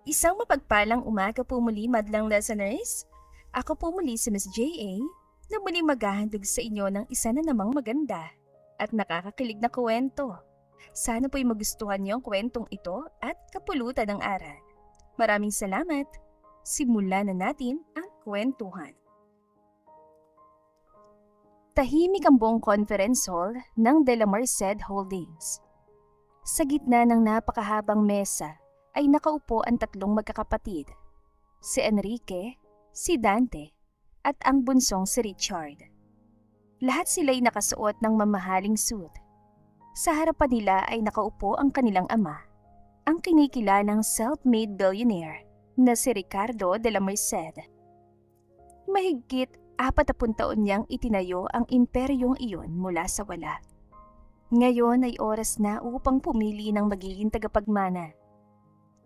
Isang mapagpalang umaga po muli, madlang listeners. Ako po muli si Miss J.A. na muling maghahandog sa inyo ng isa na namang maganda at nakakakilig na kwento. Sana po'y magustuhan niyo ang kwentong ito at kapulutan ng aral. Maraming salamat. Simulan na natin ang kwentuhan. Tahimik ang buong conference hall ng De La Merced Holdings. Sa gitna ng napakahabang mesa ay nakaupo ang tatlong magkakapatid, si Enrique, si Dante, at ang bunsong si Richard. Lahat sila'y nakasuot ng mamahaling suit. Sa harapan nila ay nakaupo ang kanilang ama, ang kinikilalang self-made billionaire na si Ricardo de la Merced. Mahigit 40 taon niyang itinayo ang imperyong iyon mula sa wala. Ngayon ay oras na upang pumili ng magiging tagapagmana.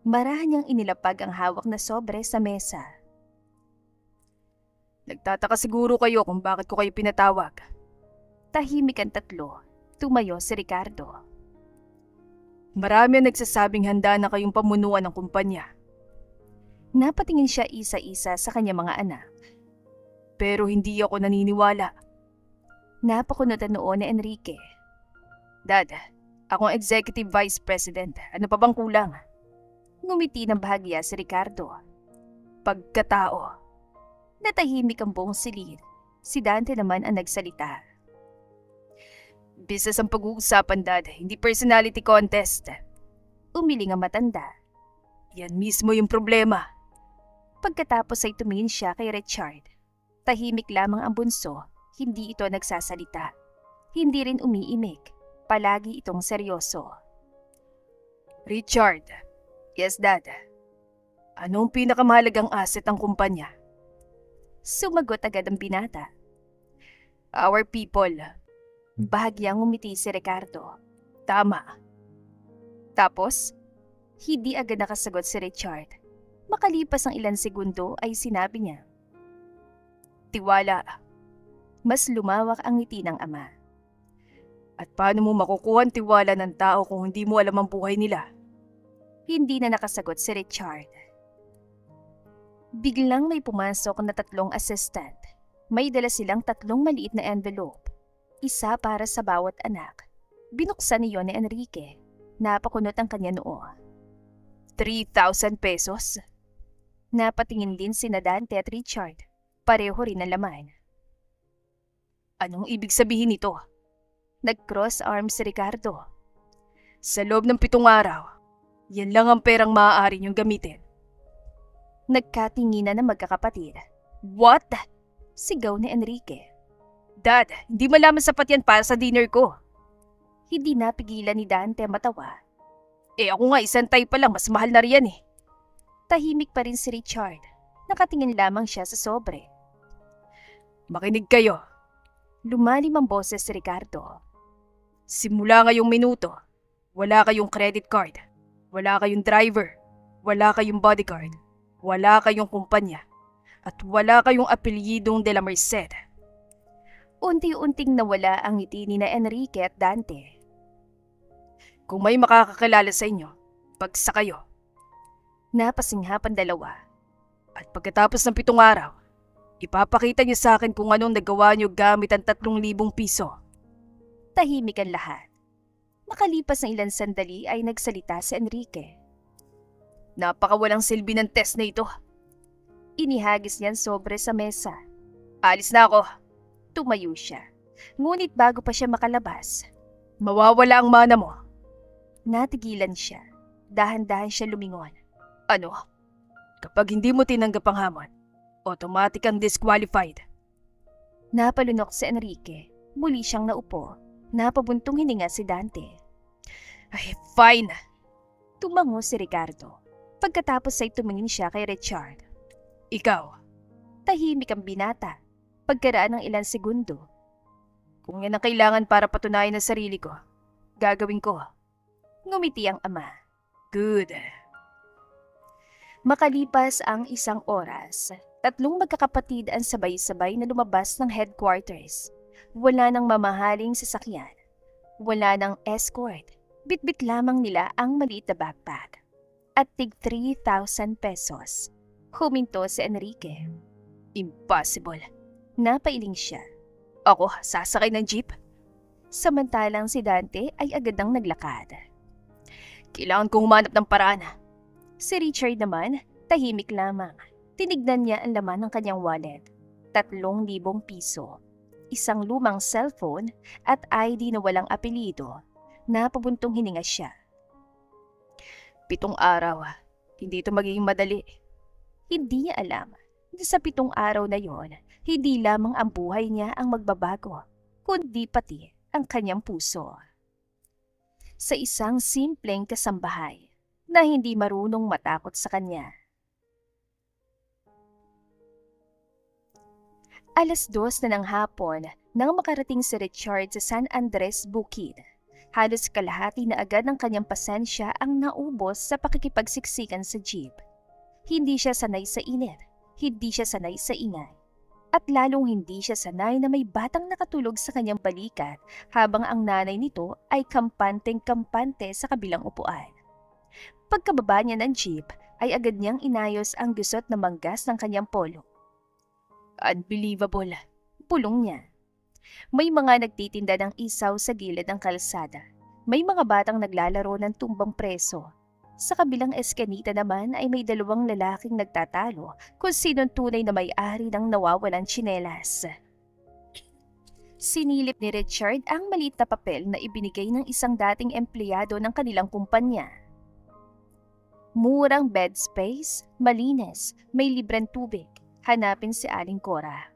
Marahan niyang inilapag ang hawak na sobre sa mesa. Nagtataka siguro kayo kung bakit ko kayo pinatawag. Tahimik ang tatlo. Tumayo si Ricardo. Marami ang nagsasabing handa na kayong pamunuan ng kumpanya. Napatingin siya isa-isa sa kanyang mga anak. Pero hindi ako naniniwala. Napakunutan noon ni Enrique. Dad, ako ang Executive Vice President. Ano pa bang kulang? Ngumiti ng bahagya si Ricardo. Pagkatao. Natahimik ang buong silid. Si Dante naman ang nagsalita. Business ang pag-uusapan, Dad. Hindi personality contest. Umiling ang matanda. Yan mismo yung problema. Pagkatapos ay tumingin siya kay Richard. Tahimik lamang ang bunso. Hindi ito nagsasalita. Hindi rin umiimik. Palagi itong seryoso. Richard. Yes, Dad. Anong pinakamahalagang asset ng kumpanya? Sumagot agad ang binata. Our people. Bahagyang ngumiti si Ricardo. Tama. Tapos, hindi agad nakasagot si Richard. Makalipas ang ilang segundo ay sinabi niya. Tiwala. Mas lumawak ang ngiti ng ama. At paano mo makukuha ang tiwala ng tao kung hindi mo alam ang buhay nila? Hindi na nakasagot si Richard. Biglang may pumasok na tatlong assistant. May dala silang tatlong maliit na envelope. Isa para sa bawat anak. Binuksan niyon ni Enrique. Napakunot ang kanya noo. 3,000 pesos? Napatingin din si Dante at Richard. Pareho rin ang laman. Anong ibig sabihin nito? Nag-cross arms si Ricardo. Sa loob ng 7 araw, yan lang ang perang maaari niyong gamitin. Nagkatinginan ng magkakapatid. What? Sigaw ni Enrique. Dad, hindi malaman sapat yan para sa dinner ko. Hindi napigilan ni Dante matawa. Ako nga isang tay pa lang, mas mahal na riyan eh. Tahimik pa rin si Richard. Nakatingin lamang siya sa sobre. Makinig kayo. Lumalim ang boses si Ricardo. Simula ngayong minuto, wala kayong credit card, wala kayong driver, wala kayong bodyguard, wala kayong kumpanya, at wala kayong apelyidong De La Merced. Unti-unting nawala ang ngiti ni na Enrique at Dante. Kung may makakakilala sa inyo, bagsak kayo. Napasinghap ang dalawa. At pagkatapos ng 7 araw, ipapakita niyo sa akin kung anong nagawa niyo gamit ang 3,000 piso. Tahimik ang lahat. Makalipas ng ilang sandali ay nagsalita si Enrique. Napakawalang silbi ng test na ito. Inihagis niyan sobre sa mesa. Alis na ako. Tumayo siya. Ngunit bago pa siya makalabas, Mawawala ang mana mo. natigilan siya. Dahan-dahan siya lumingon. Ano? Kapag hindi mo tinanggap ang hamon, automatic kang disqualified. Napalunok si Enrique. Muli siyang naupo. Napabuntong hininga si Dante. Ay, fine. Tumango si Ricardo. Pagkatapos ay tumingin siya kay Richard. Ikaw, Tahimik ang binata. Pagkaraan ng ilang segundo, kung yan ang kailangan para patunayan ang sarili ko, gagawin ko. ngumiti ang ama. Good. Makalipas ang 1 oras, tatlong magkakapatid ang sabay-sabay na lumabas ng headquarters. Wala nang mamahaling sasakyan. Wala nang escort. Bitbit lamang nila ang maliit na backpack. at tig 3,000 pesos. Huminto si Enrique. Impossible. Napailing siya. Ako, sasakay ng jeep? Samantalang si Dante ay agad nang naglakad. Kailangan kong humanap ng paraan. Si Richard naman, tahimik lamang. Tinignan niya ang laman ng kanyang wallet. 3,000 piso. Isang lumang cellphone at ID na walang apelyido. Napabuntong hininga siya. 7 araw. Hindi ito magiging madali. Hindi niya alam na sa 7 araw na yon, hindi lamang ang buhay niya ang magbabago, kundi pati ang kanyang puso. Sa isang simpleng kasambahay na hindi marunong matakot sa kanya. 2:00 na ng hapon nang makarating si Richard sa San Andres Bukid. Halos kalahati na agad ng kanyang pasensya ang naubos sa pakikipagsiksikan sa jeep. Hindi siya sanay sa init, hindi siya sanay sa ingay, at lalong hindi siya sanay na may batang nakatulog sa kanyang balikat habang ang nanay nito ay kampanteng-kampante sa kabilang upuan. Pagkababa niya ng jeep ay agad niyang inayos ang gusot na manggas ng kanyang polo. Unbelievable. Pulong niya. May mga nagtitinda ng isaw sa gilid ng kalsada. May mga batang naglalaro ng tumbang preso. Sa kabilang eskanita naman ay may 2 lalaking nagtatalo kung sinong tunay na may-ari ng nawawalang tsinelas. Sinilip ni Richard ang maliit na papel na ibinigay ng isang dating empleyado ng kanilang kumpanya. Murang bed space, malinis, may libreng tubig. Hanapin si Aling Cora.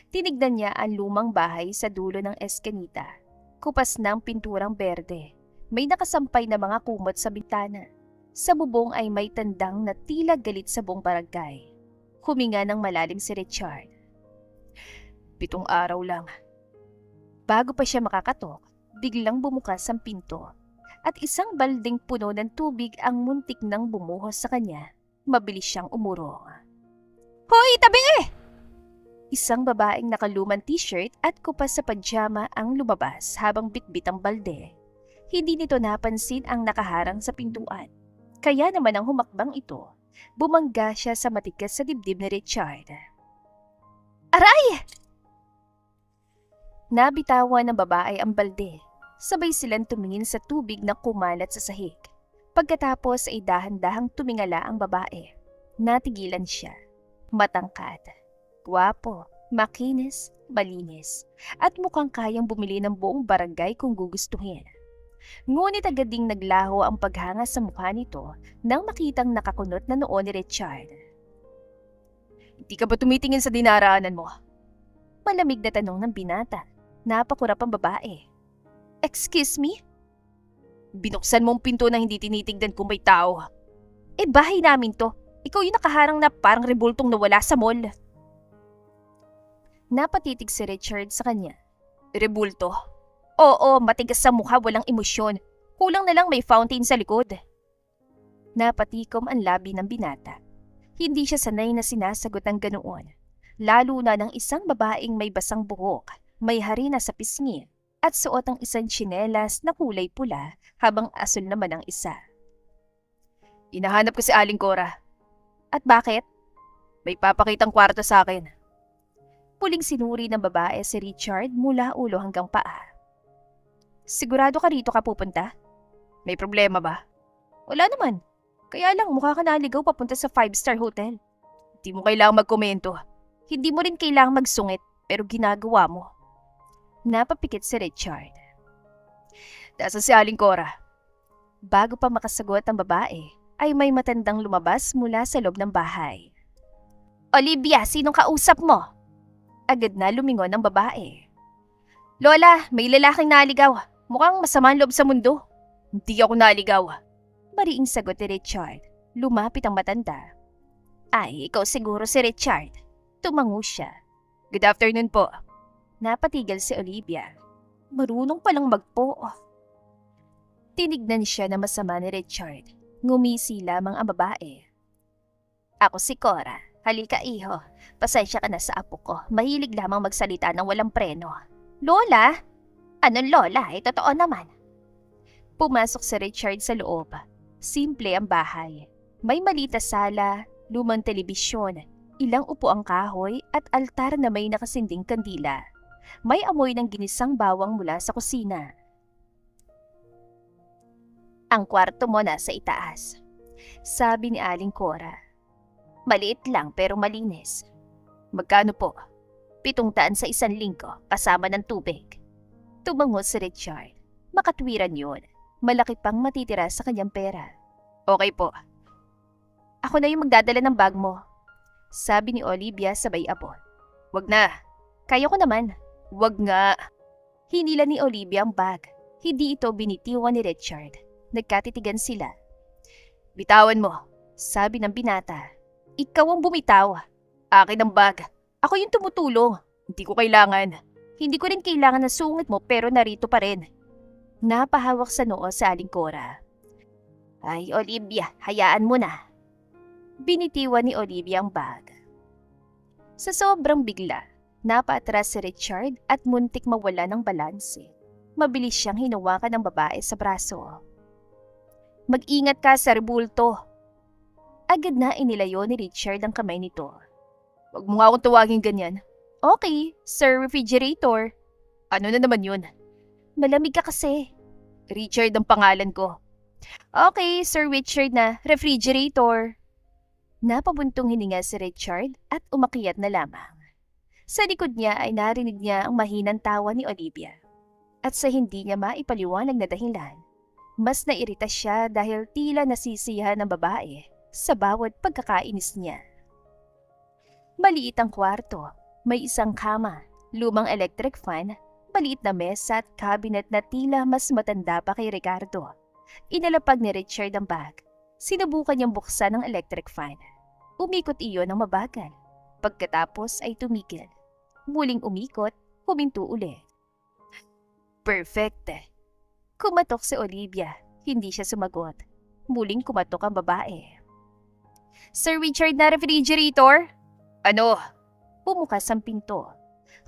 Tinignan niya ang lumang bahay sa dulo ng eskanita. Kupas ng pinturang berde. May nakasampay na mga kumot sa bintana. Sa bubong ay may tandang na tila galit sa buong barangay. Huminga ng malalim si Richard. 7 araw lang. Bago pa siya makakatok, biglang bumukas ang pinto. At isang balding puno ng tubig ang muntik nang bumuhos sa kanya. Mabilis siyang umurong. Hoy, tabi! Isang babaeng nakalumang t-shirt at kupas sa pajama ang lumabas habang bitbit ang balde. Hindi nito napansin ang nakaharang sa pintuan. Kaya naman ang humakbang ito, bumangga siya sa matigas sa dibdib ni Richard. Aray! Nabitawan ng babae ang balde. Sabay silang tumingin sa tubig na kumalat sa sahig. Pagkatapos ay dahan-dahang tumingala ang babae. Natigilan siya. Matangkad, gwapo, makinis, malinis, at mukhang kayang bumili ng buong barangay kung gugustuhin. Ngunit agad ding naglaho ang paghanga sa mukha nito nang makitang nakakunot na noo ni Richard. Hindi ka ba tumitingin sa dinaraanan mo? Malamig na tanong ng binata. Napakurap ang babae. Excuse me? Binuksan mo ang pinto na hindi tinitignan kung may tao. Bahay namin to. Ikaw yung nakaharang na parang rebultong nawala sa mall. Napatitig si Richard sa kanya. Rebulto? Oo, matigas sa mukha, walang emosyon. Kulang na lang may fountain sa likod. Napatikom ang labi ng binata. Hindi siya sanay na sinasagot ng ganoon. Lalo na ng isang babaeng may basang buhok, may harina sa pisngi, at suot ang isang tsinelas na kulay pula habang asul naman ang isa. Hinahanap ko si Aling Cora. At bakit? May papakitang kwarto sa akin. Puling sinuri ng babae si Richard mula ulo hanggang paa. Sigurado ka rito ka pupunta? May problema ba? Wala naman. Kaya lang mukha ka naligaw papunta sa 5-star hotel. Hindi mo kailangang magkomento. Hindi mo rin kailangang magsungit pero ginagawa mo. Napapikit si Richard. Nasaan si Aling Cora? Bago pa makasagot ang babae, ay may matandang lumabas mula sa loob ng bahay. Olivia, sinong kausap mo? Agad na lumingon ang babae. Lola, may lalaking naligaw. Mukhang masama ang loob sa mundo. Hindi ako naligaw. Mariing sagot ni Richard. Lumapit ang matanda. Ay, ikaw siguro si Richard. Tumango siya. Good afternoon po. Napatigal si Olivia. Marunong palang magpo. Tinignan siya na masama ni Richard. Ngumisi lamang ang babae. Ako si Cora. Halika iho. Pasensya ka na sa apo ko. Mahilig lamang magsalita ng walang preno. Lola? Anong lola? Totoo naman. Pumasok si Richard sa loob. Simple ang bahay. May maliit na sala, lumang telebisyon, ilang upuang kahoy at altar na may nakasinding kandila. May amoy ng ginisang bawang mula sa kusina. Ang kwarto mo nasa itaas, sabi ni Aling Cora. Maliit lang pero malinis. Magkano po? 700 sa 1 linggo kasama ng tubig. Tumango si Richard. Makatwiran yun. Malaki pang matitira sa kanyang pera. Okay po. Ako na yung magdadala ng bag mo, sabi ni Olivia sabay abot. Wag na. Kaya ko naman. Wag nga. Hinila ni Olivia ang bag. Hindi ito binitiwan ni Richard. Nagkatitigan sila. Bitawan mo, sabi ng binata. Ikaw ang bumitaw. Akin ang bag. Ako yung tumutulong. Hindi ko kailangan. Hindi ko rin kailangan na sungit mo pero narito pa rin. Napahawak sa noo sa Aling Cora. Ay, Olivia, hayaan mo na. Binitiwan ni Olivia ang bag. Sa sobrang bigla, napaatras si Richard at muntik mawala ng balanse. Mabilis siyang hinawakan ng babae sa braso. Mag-ingat ka sa rebulto. Agad na inilayo ni Richard ang kamay nito. Huwag mo nga akong tawagin ganyan. Okay, Sir Refrigerator. Ano na naman yun? Malamig ka kasi. Richard ang pangalan ko. Okay, Sir Richard na, Refrigerator. Napabuntong hininga si Richard at umakyat na lamang. Sa likod niya ay narinig niya ang mahinang tawa ni Olivia. At sa hindi niya maipaliwanag na dahilan, mas nairita siya dahil tila nasisiyahan ng babae sa bawat pagkakainis niya. Maliit ang kwarto, may isang kama, lumang electric fan, maliit na mesa at cabinet na tila mas matanda pa kay Ricardo. Inalapag ni Richard ang bag. Sinubukan niyang buksan ang electric fan. Umikot iyon ng mabagal. Pagkatapos ay tumigil. Muling umikot, huminto ulit. Perfect. Kumatok si Olivia. Hindi siya sumagot. Muling kumatok ang babae. Sir Richard na refrigerator? Ano? Bumukas ang pinto.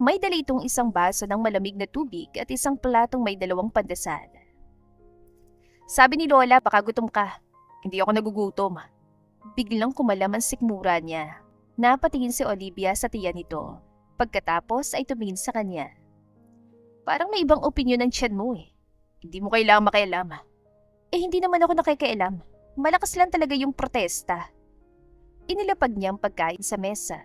May dala itong isang baso ng malamig na tubig at isang platong may 2 pandesal. Sabi ni Lola, baka gutom ka. Hindi ako nagugutom. Biglang kumalam ang sikmura niya. Napatingin si Olivia sa tiyan nito. Pagkatapos ay tumingin sa kanya. Parang may ibang opinyon ng tiyan mo eh. Hindi mo kailangang makialam. Hindi naman ako nakikialam. Malakas lang talaga yung protesta. Inilapag niya ang pagkain sa mesa.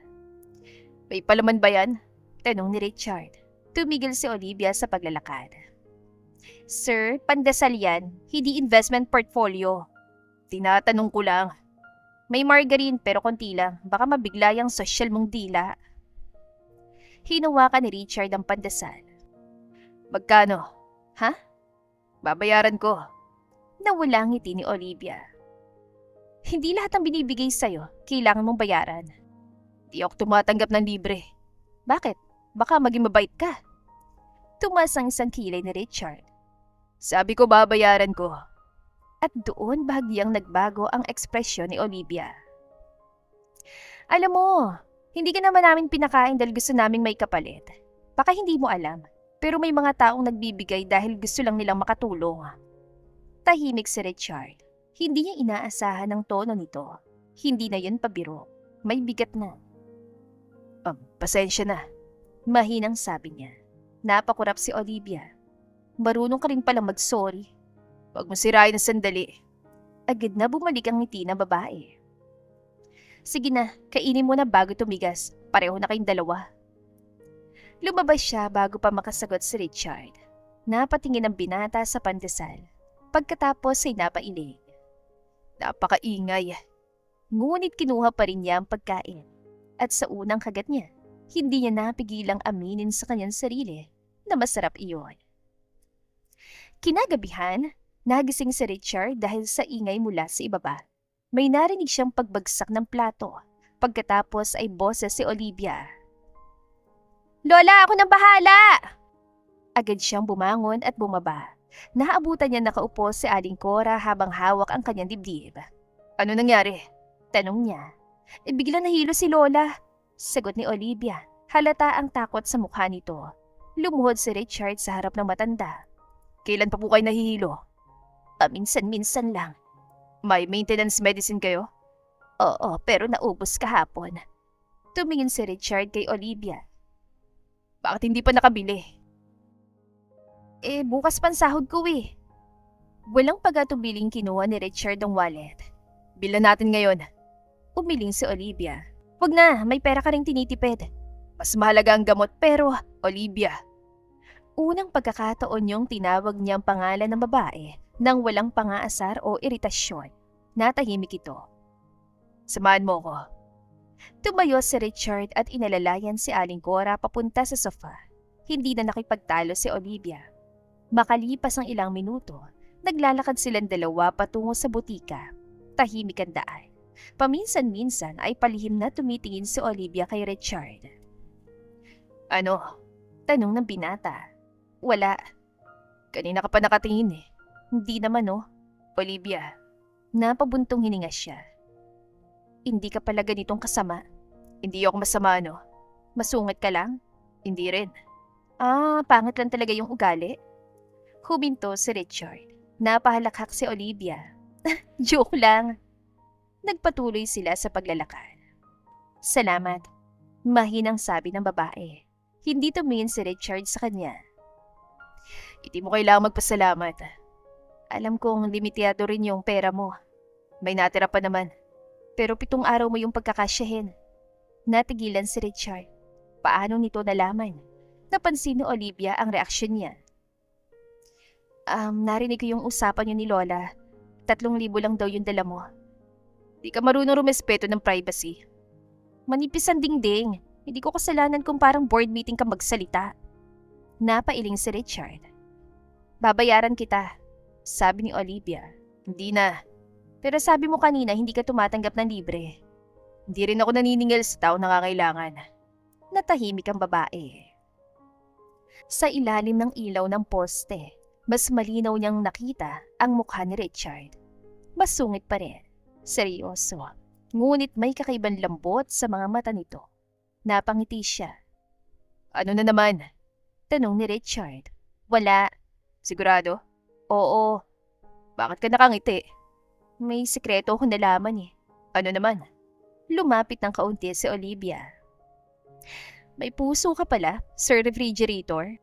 May palaman ba yan? Tanong ni Richard. Tumigil si Olivia sa paglalakad. Sir, pandesal yan, hindi investment portfolio. Tinatanong ko lang. May margarine pero konti lang, baka mabigla yung social mong dila. Hinawakan ni Richard ang pandesal. Magkano? Ha? Babayaran ko. Nawala ang ngiti ni Olivia. Hindi lahat ng binibigay sa'yo, kailangan mong bayaran. Di ako tumatanggap ng libre. Bakit? Baka maging mabait ka. Tumas ang isang kilay ni Richard. Sabi ko babayaran ko. At doon bahagyang nagbago ang ekspresyon ni Olivia. Alam mo, hindi ka naman namin pinakain dahil gusto naming may kapalit. Baka hindi mo alam, pero may mga taong nagbibigay dahil gusto lang nilang makatulong. Tahimik si Richard. Hindi niya inaasahan ang tono nito. Hindi na yun pabiro. May bigat na. Pasensya na. Mahinang sabi niya. Napakurap si Olivia. Marunong ka rin palang mag-sorry. Huwag mo sirain ang sandali. Agad na bumalik ang ngiti ng babae. Sige na, kainin mo na bago tumigas. Pareho na kayong dalawa. Lumabas siya bago pa makasagot si Richard. Napatingin ang binata sa pandesal. Pagkatapos ay napailing. Napakaingay. Ngunit kinuha pa rin niya ang pagkain. At sa unang kagat niya, hindi niya napigilang aminin sa kanyang sarili na masarap iyon. Kinagabihan, nagising si Richard dahil sa ingay mula sa ibaba. May narinig siyang pagbagsak ng plato. Pagkatapos ay boses si Olivia. Lola, ako nang bahala! Agad siyang bumangon at bumaba. Naabutan niya nakaupo si Aling Cora habang hawak ang kanyang dibdib. Ano nangyari? Tanong niya. Bigla nahilo si Lola. Sagot ni Olivia. Halata ang takot sa mukha nito. Lumuhod si Richard sa harap ng matanda. Kailan pa po kayo nahihilo? Paminsan-minsan lang. May maintenance medicine kayo? Oo, pero naubos kahapon. Tumingin si Richard kay Olivia. Bakit hindi pa nakabili? Bukas pansahod ko eh. Walang pagatubiling kinuha ni Richard ang wallet. Bilan natin ngayon. Umiling si Olivia. Wag na, may pera ka ring tinitipid. Mas mahalaga ang gamot pero, Olivia, Unang pagkakataon yung tinawag niyang pangalan ng babae nang walang pangaasar o iritasyon. Natahimik ito. samahan mo ko. Tumayo si Richard at inalalayan si Aling Cora papunta sa sofa. Hindi na nakipagtalo si Olivia. Makalipas ang ilang minuto, naglalakad silang dalawa patungo sa butika. Tahimik ang daan. Paminsan-minsan ay palihim na tumitingin si Olivia kay Richard. Ano? Tanong ng binata. Wala. Kanina ka pa nakatingin eh. Hindi naman oh. Olivia, Napabuntong hininga siya. Hindi ka pala ganitong kasama. hindi ako masama no? Masungit ka lang? Hindi rin. Pangit lang talaga yung ugali. Huminto si Richard. Napahalakhak si Olivia. Joke lang. Nagpatuloy sila sa paglalakad. Salamat. Mahinang sabi ng babae. Hindi tumingin si Richard sa kanya. Hindi mo kailangang magpasalamat. Alam kong limitado rin yung pera mo. May natira pa naman. Pero 7 araw mo yung pagkakasyahin. Natigilan si Richard. Paano nito nalaman? Napansin ni Olivia ang reaksyon niya. Narinig ko yung usapan niyo ni Lola. 3,000 lang daw yung dala mo. Di ka marunong rumespeto ng privacy. Manipis ang dingding. Hindi ko kasalanan kung parang board meeting ka magsalita. Napailing si Richard. Babayaran kita, sabi ni Olivia. Hindi na. Pero sabi mo kanina hindi ka tumatanggap ng libre. Hindi rin ako naniningil sa tao nangangailangan. Natahimik ang babae. Sa ilalim ng ilaw ng poste, mas malinaw niyang nakita ang mukha ni Richard. Masungit pa rin. Seryoso. Ngunit may kakaibang lambot sa mga mata nito. Napangiti siya. Ano na naman? Tanong ni Richard. Wala. Sigurado? Oo. Bakit ka nakangiti? May sikreto akong nalaman eh. Ano naman? Lumapit ng kaunti si Olivia. May puso ka pala, Sir Refrigerator?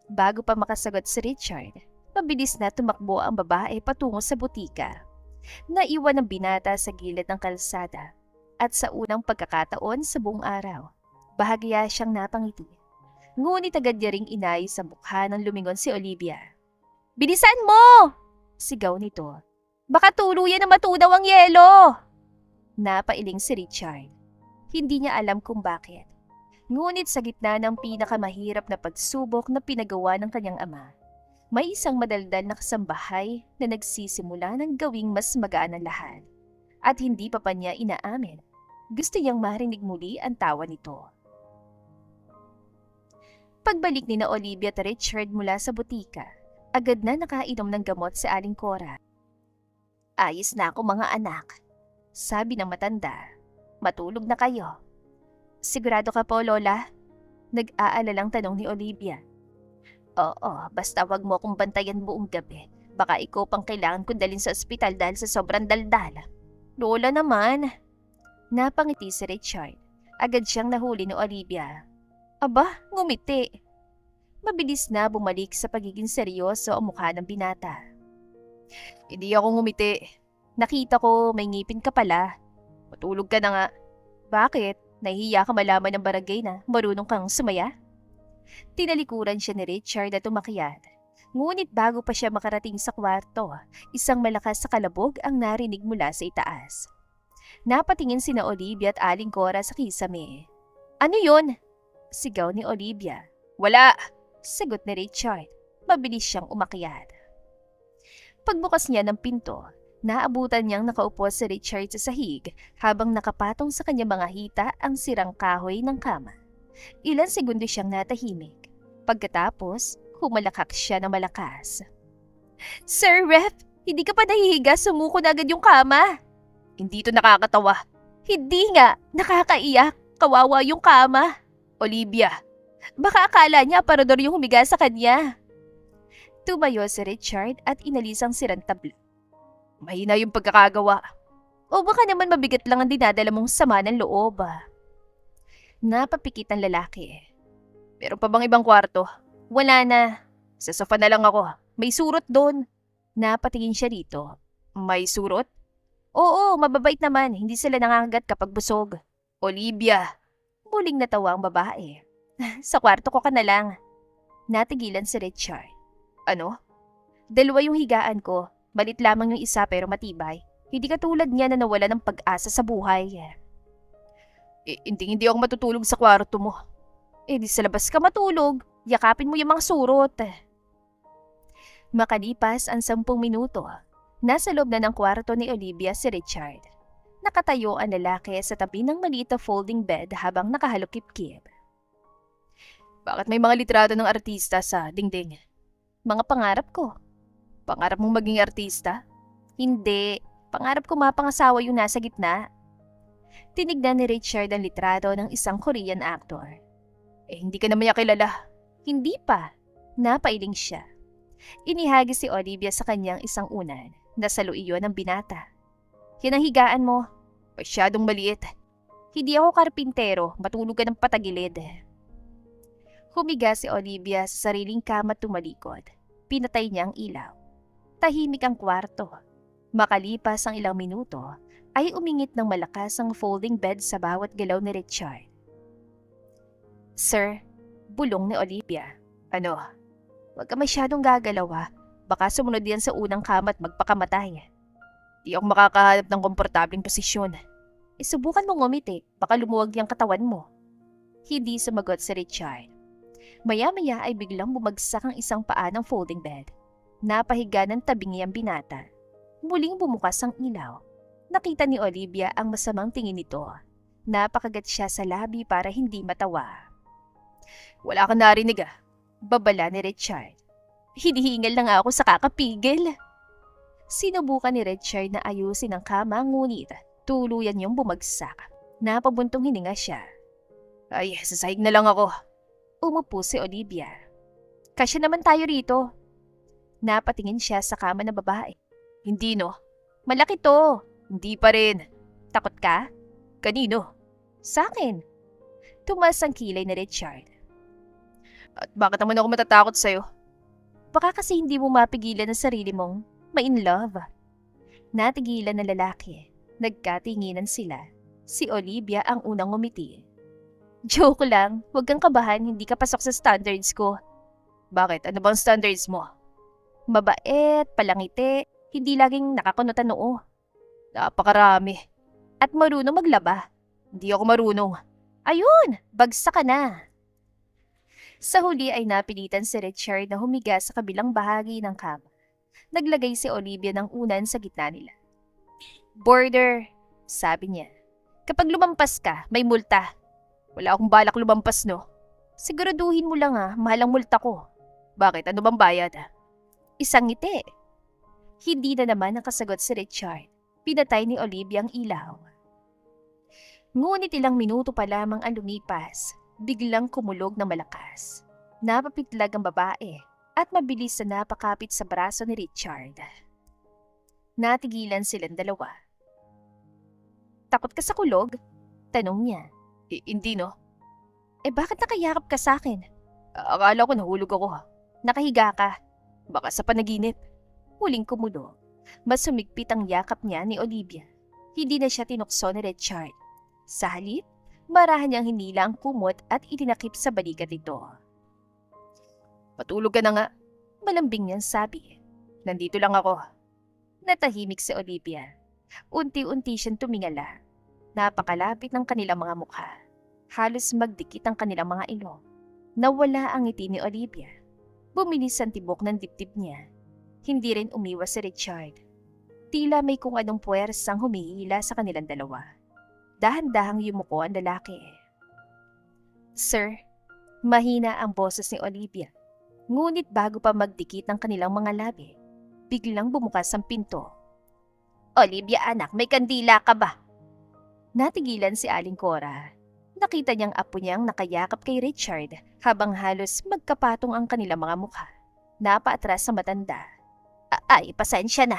Bago pa makasagot si Richard, mabilis na tumakbo ang babae patungo sa butika. Naiwan ang binata sa gilid ng kalsada at sa unang pagkakataon sa buong araw, bahagya siyang napangiti. Ngunit agad niya ring inayos sa mukha nang lumingon si Olivia. Bilisan mo! Sigaw nito. Baka tuluyan na matunaw ang yelo! Napailing si Richard. Hindi niya alam kung bakit. Ngunit sa gitna ng pinakamahirap na pagsubok na pinagawa ng kanyang ama, may isang madaldal na kasambahay na nagsisimula ng gawing mas magaan ang lahat. At hindi pa niya inaamin. Gusto niyang marinig muli ang tawa nito. Pagbalik ni na Olivia at Richard mula sa butika, agad na nakainom ng gamot si Aling Cora. Ayos na ako mga anak, sabi ng matanda. Matulog na kayo. Sigurado ka po, Lola? Nag-aalalang tanong ni Olivia. Oo, basta wag mo akong bantayan buong gabi. Baka ikaw pang kailangan kong dalhin sa ospital dahil sa sobrang daldal. Lola naman. Napangiti si Richard. Agad siyang nahuli ni Olivia. Aba, ngumiti. Mabilis na bumalik sa pagiging seryoso ang mukha ng binata. Hindi ako ngumiti. Nakita ko may ngipin ka pala. Matulog ka na nga. Bakit? Nahihiya ka malaman ng barangay na marunong kang sumaya? Tinalikuran siya ni Richard at umakyat. Ngunit bago pa siya makarating sa kwarto, isang malakas sa kalabog ang narinig mula sa itaas. Napatingin sina Olivia at Aling Cora sa kisame. Ano yun? Sigaw ni Olivia. Wala! Sagot ni Richard. Mabilis siyang umakyat. Pagbukas niya ng pinto, naabutan niyang nakaupo si Richard sa sahig habang nakapatong sa kanyang mga hita ang sirang kahoy ng kama. Ilan segundo siyang natahimik. Pagkatapos, humalakhak siya na malakas. Sir Ref, hindi ka pa nahihiga, sumuko na agad yung kama. Hindi to nakakatawa. Hindi nga, nakakaiyak. Kawawa yung kama. Olivia, Baka akala niya aparador yung humiga sa kanya. Tumayo si Richard at inalis ang sirang tabla. mahina yung pagkakagawa. O baka naman mabigat lang ang dinadala mong sama ng loob. Napapikit ang lalaki. Meron pa bang ibang kwarto? Wala na. Sa sofa na lang ako. May surot doon. Napatingin siya rito. May surot? Oo, mababait naman. Hindi sila nangangagat kapag busog. Olivia! Muling natawa ang babae. Sa kwarto ko ka na lang. Natigilan si Richard. Ano? 2 yung higaan ko. Malit lamang yung isa pero matibay. Hindi katulad niya na nawala ng pag-asa sa buhay. Hindi ako matutulog sa kwarto mo. Di sa labas ka matulog. Yakapin mo yung mga surot. Makalipas ang 10 minuto, nasa loob na ng kwarto ni Olivia si Richard. Nakatayo ang lalaki sa tabi ng maliit na folding bed habang nakahalukip-kip. Bakit may mga litrato ng artista sa dingding? Mga pangarap ko. Pangarap mong maging artista? Hindi. Pangarap ko mapangasawa yung nasa gitna. Tinignan ni Richard ang litrato ng isang Korean actor. Hindi ka naman niya kilala. Hindi pa. Napailing siya. Inihagi si Olivia sa kanyang isang unan. Nasa luiyon ng binata. Yan ang higaan mo. Masyadong maliit. Hindi ako karpintero. Matulog ka ng patagilid. Humiga si Olivia sa sariling kama at tumalikod. Pinatay niya ang ilaw. Tahimik ang kwarto. Makalipas ang ilang minuto, ay umingit ng malakas ang folding bed sa bawat galaw ni Richard. Sir, bulong ni Olivia. Ano? Huwag ka masyadong gagalaw. Baka sumunod yan sa unang kama at magpakamatay. Di ako makakahanap ng komportabling posisyon. Subukan mong ngumiti. Baka lumuwag yung katawan mo. Hindi sumagot si Richard. Maya-maya ay biglang bumagsak ang isang paa ng folding bed. Napahiga ng tabingi ang binata. Muling bumukas ang ilaw. Nakita ni Olivia ang masamang tingin nito. Napakagat siya sa labi para hindi matawa. Wala kang narinig Babala ni Richard. Hinihingal na nga ako sa kakapigil. Sinubukan ni Richard na ayusin ang kama ngunit tuluyan niyang bumagsak. Napabuntong hininga siya. Ay, sasahig na lang ako. Umupo si Olivia. Kasya naman tayo rito. Napatingin siya sa kama ng babae. Hindi no. Malaki to. Hindi pa rin. Takot ka? Kanino? Sa akin. Tumas ang kilay ni Richard. At bakit naman ako matatakot sa'yo? Baka kasi hindi mo mapigilan ang sarili mong ma-in love. Natigilan ng lalaki. Nagkatinginan sila. Si Olivia ang unang ngumiti. Joke lang. Huwag kang kabahan. Hindi ka pasok sa standards ko. Bakit? Ano bang standards mo? Mabait, palangiti, hindi laging nakakunot ang noo. Napakarami. At marunong maglaba. Hindi ako marunong. Ayun! Bagsak ka na. Sa huli ay napilitan si Richard na humiga sa kabilang bahagi ng kama. Naglagay si Olivia ng unan sa gitna nila. Border, sabi niya. Kapag lumampas ka, may multa. Wala akong balak lumampas no. Siguraduhin mo lang mahal ang multa ko. Bakit? Ano bang bayad? Isang ngiti. Hindi na naman nakasagot si Richard. Pinatay ni Olivia ang ilaw. Ngunit ilang minuto pa lamang ang lumipas, biglang kumulog na malakas. Napapitlag ang babae at mabilis na napakapit sa braso ni Richard. Natigilan silang dalawa. Takot ka sa kulog? Tanong niya. Hindi no. Bakit nakayakap ka sa akin? Akala ko nahulog ako. Nakahiga ka. Baka sa panaginip. Huling kumulog. Mas sumigpit ang yakap niya ni Olivia. Hindi na siya tinukso ni Richard. Sa halip, marahan niyang hinila ang kumot at itinakip sa balikat nito. Patulog ka na nga. Malambing niyang sabi. Nandito lang ako. Natahimik si Olivia. Unti-unti siyang tumingala. Napakalapit ng kanilang mga mukha. Halos magdikit ang kanilang mga ilong. Nawala ang ngiti ni Olivia. Bumilis ang tibok ng dibdib niya. Hindi rin umiwas si Richard. Tila may kung anong puwersang humihila sa kanilang dalawa. Dahan-dahang yumuko ang lalaki. Sir, mahina ang boses ni Olivia. Ngunit bago pa magdikit ang kanilang mga labi, biglang bumukas ang pinto. Olivia anak, may kandila ka ba? Natigilan si Aling Cora. Nakita niyang apo niyang nakayakap kay Richard habang halos magkapatong ang kanilang mga mukha. Napaatras sa matanda. Ay, pasensya na.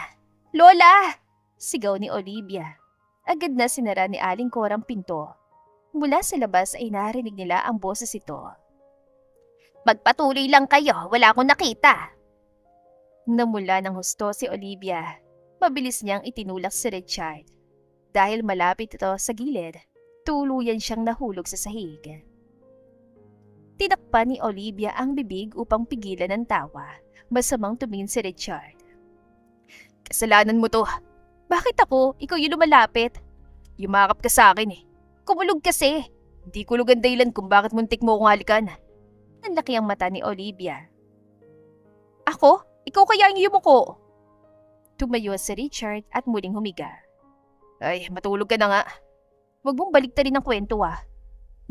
Lola! Sigaw ni Olivia. Agad na sinara ni Aling Cora ang pinto. Mula sa labas ay narinig nila ang boses ito. Magpatuloy lang kayo, wala akong nakita. Namula ng husto si Olivia. Mabilis niyang itinulak si Richard. Dahil malapit ito sa gilid, tuluyan siyang nahulog sa sahig. Tinakpan ni Olivia ang bibig upang pigilan ang tawa. Masamang tumingin si Richard. Kasalanan mo to. Bakit ako? Ikaw yung lumalapit. Yumakap ka sa akin eh. Kumulog kasi. Hindi kulog ang dahilan kung bakit muntik mo akong halikan. Nanlaki ang mata ni Olivia. Ako? Ikaw kaya ang yumuko? Tumayo si Richard at muling humiga. Ay, matulog ka na nga. Huwag mong baliktarin ang kwento ah.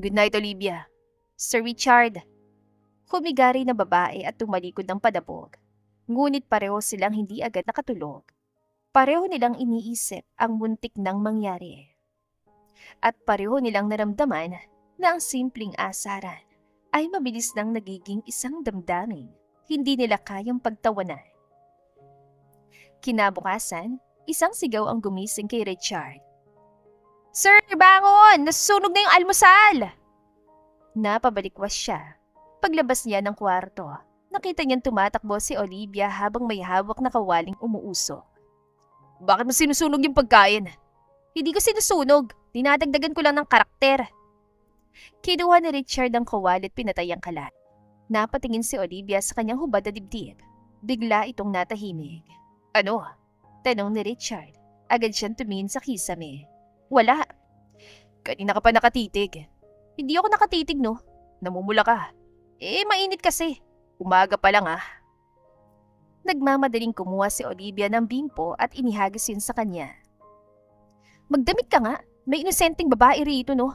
Good night, Olivia. Sir Richard. Humiga rin na babae at tumalikod ng padabog. Ngunit pareho silang hindi agad nakatulog. Pareho nilang iniisip ang muntik nang mangyari. At pareho nilang naramdaman na ang simpleng asaran ay mabilis nang nagiging isang damdamin hindi nila kayang pagtawanan. Kinabukasan, isang sigaw ang gumising kay Richard. Sir, bangon! Nasusunog na yung almusal! Napabalikwas siya. Paglabas niya ng kwarto, nakita niyang tumatakbo si Olivia habang may hawak na kawaling umuusok. Bakit mo sinusunog yung pagkain? Hindi ko sinusunog. Dinadagdagan ko lang ng karakter. Kinuha ni Richard ang kawali at pinatay ang kalat. Napatingin si Olivia sa kanyang hubad na dibdib. Bigla itong natahimik. Ano? Tanong ni Richard. Agad siyang tumingin sa kisame. Wala. Kanina ka pa nakatitig. Hindi ako nakatitig no. Namumula ka. Mainit kasi. Umaga pa lang ah. Nagmamadaling kumuha si Olivia ng bimpo at inihagis yun sa kanya. Magdamit ka nga. May inosenteng babae rito no.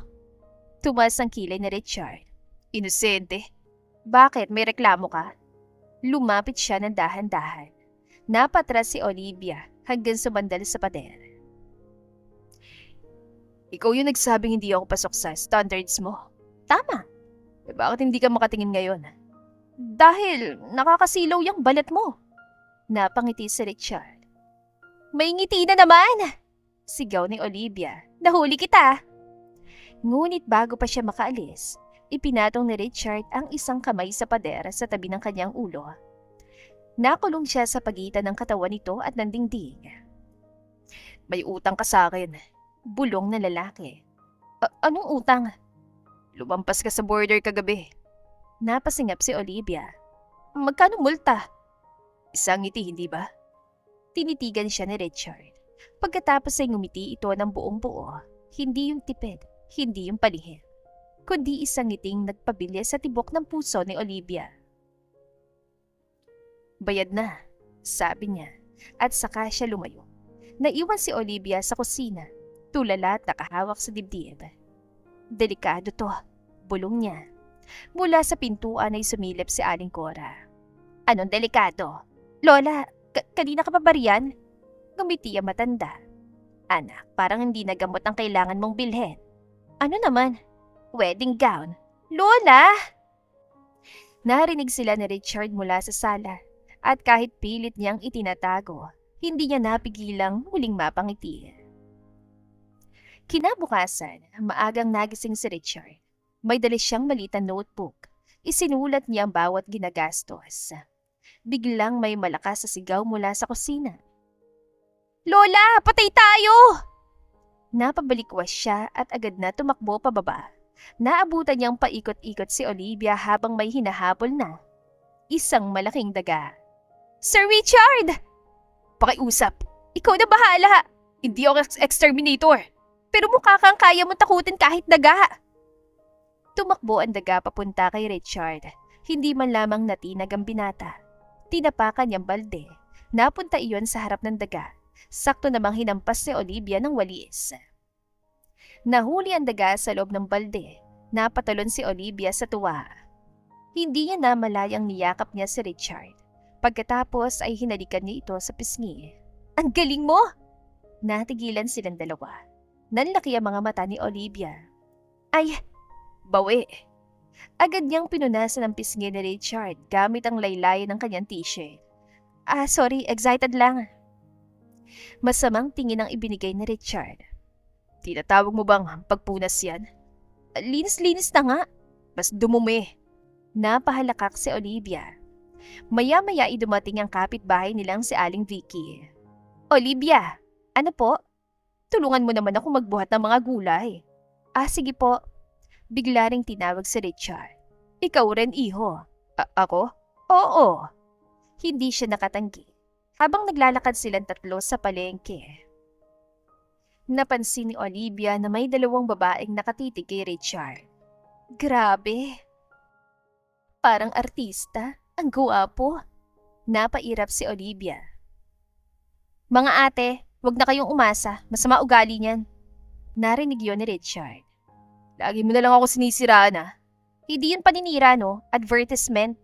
Tumas ang kilay ni Richard. Inosente? Bakit? May reklamo ka? Lumapit siya ng dahan-dahan. Napatras si Olivia hanggang sumandal sa pader. Ikaw yung nagsabing hindi ako pasok sa standards mo. Tama. Bakit hindi ka makatingin ngayon? Dahil nakakasilaw yung balat mo. Napangiti si Richard. May ngiti na naman! Sigaw ni Olivia. Nahuli kita! Ngunit bago pa siya makaalis, ipinatong ni Richard ang isang kamay sa pader sa tabi ng kanyang ulo. Nakulong siya sa pagitan ng katawan nito at ng dingding. May utang ka sa akin. Bulong na lalaki. Anong utang? Lumampas ka sa border kagabi. Napasingap si Olivia. Magkano multa? Isang ngiti, hindi ba? Tinitigan siya ni Richard. Pagkatapos ay ngumiti ito ng buong buo. Hindi yung tipid, hindi yung palihim, kundi isang ngiting nagpabili sa tibok ng puso ni Olivia. Bayad na, sabi niya, at saka siya lumayo. Naiwan si Olivia sa kusina, tulala at nakahawak sa dibdib. Delikado to, bulong niya. Mula sa pintuan ay sumilip si Aling Cora. Anong delikado? Lola, kanina ka pa ba riyan? Ngumiti ang matanda. Anak, parang hindi na gamot ang kailangan mong bilhin. Ano naman? Wedding gown. Lola! Narinig sila ni Richard mula sa sala at kahit pilit niyang itinatago, hindi niya napigilang muling mapangiti. Kinabukasan, maagang nagising si Richard. May dala siyang maliit na notebook. Isinulat niya ang bawat ginagastos. Biglang may malakas na sigaw mula sa kusina. Lola, patay tayo! Napabalikwas siya at agad na tumakbo pababa. Naabutan niyang paikot-ikot si Olivia habang may hinahabol na isang malaking daga. Sir Richard! Pakiusap, ikaw na bahala. Hindi ako exterminator. Pero mukha kang kaya mo takutin kahit daga. Tumakbo ang daga papunta kay Richard. Hindi man lamang natinag ang binata. Tinapakan niyang balde. Napunta iyon sa harap ng daga. Sakto namang hinampas ni Olivia ng walis. Nahuli ang daga sa loob ng balde. Napatalon si Olivia sa tuwa. Hindi niya namalayang niyakap niya si Richard. Pagkatapos ay hinalikan niya ito sa pisngi. Ang galing mo! Natigilan silang dalawa. Nanlaki ang mga mata ni Olivia. Ay, bawi! Agad niyang pinunasan ang pisngi ni Richard gamit ang laylayan ng kanyang t-shirt. Sorry, excited lang. Masamang tingin ang ibinigay ni Richard. Tinatawag mo bang pagpunas yan? Linis-linis na nga. Mas dumumi. Napahalakak si Olivia. Maya-maya ay dumating ang kapitbahay nilang si Aling Vicky. Olivia, ano po? Tulungan mo naman ako magbuhat ng mga gulay. Sige po. Bigla ring tinawag si Richard. Ikaw rin, iho. Ako? Oo. Hindi siya nakatanggi. Habang naglalakad silang tatlo sa palengke. Napansin ni Olivia na may dalawang babaeng nakatitig kay Richard. Grabe. Parang artista. Ang guwapo. Napairap si Olivia. Mga ate, wag na kayong umasa. Masama ugali niyan. Narinig yun ni Richard. Lagi mo na lang ako sinisiraan ah. Hindi yun paninira, no? Advertisement.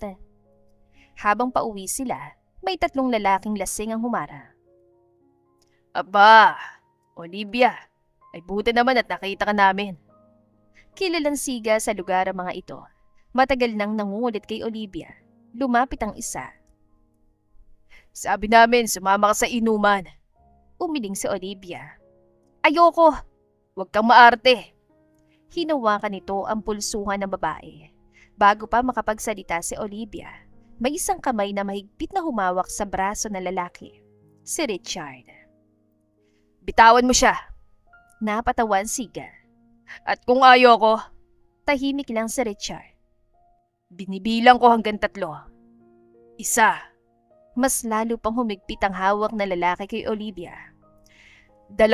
Habang pauwi sila, may 3 lalaking lasing ang humara. Aba, Olivia, ay buti naman at nakita ka namin. Kilalang siga sa lugar ang mga ito. Matagal nang nangungulit kay Olivia. Lumapit ang isa. Sabi namin, sumama ka sa inuman. Umiling si Olivia. Ayoko, huwag kang maarte. Hinawakan nito ang pulsuhan ng babae. Bago pa makapagsalita si Olivia, may isang kamay na mahigpit na humawak sa braso ng lalaki. Si Richard. Bitawan mo siya. Napatawan siga. At kung ayoko, tahimik lang si Richard. Binibilang ko hanggang 3. 1. Mas lalo pang humigpit ang hawak na lalaki kay Olivia. 2.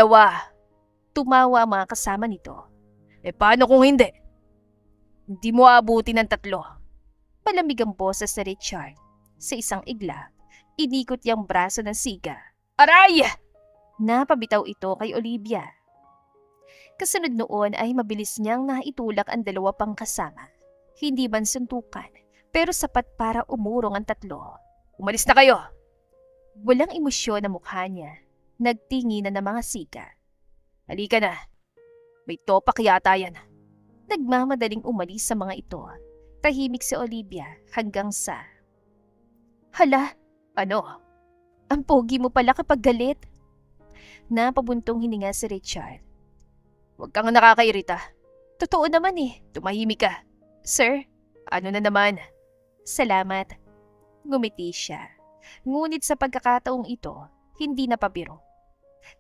Tumawa ang mga kasama nito. Paano kung hindi? Hindi mo aabuti ng 3. Malamig ang boses ni Richard. Sa isang igla, inikot niyang braso ng siga. Aray! Napabitaw ito kay Olivia. Kasunod noon ay mabilis niyang naitulak ang 2 pang kasama. Hindi man suntukan, pero sapat para umurong ang 3. Umalis na kayo. Walang emosyon ang mukha niya. Nagtingi na ng mga siga. Halika na. May topak yata yan. Nagmamadaling umalis sa mga ito. Tahimik si Olivia hanggang sa... Hala, Ano? ang pogi mo pala kapag galit. Napabuntong hininga si Richard. Huwag kang nakakairita. Totoo naman eh. Tumahimik ka. Sir, Ano na naman? salamat. Ngumiti siya. Ngunit sa pagkakataong ito, hindi napabiro.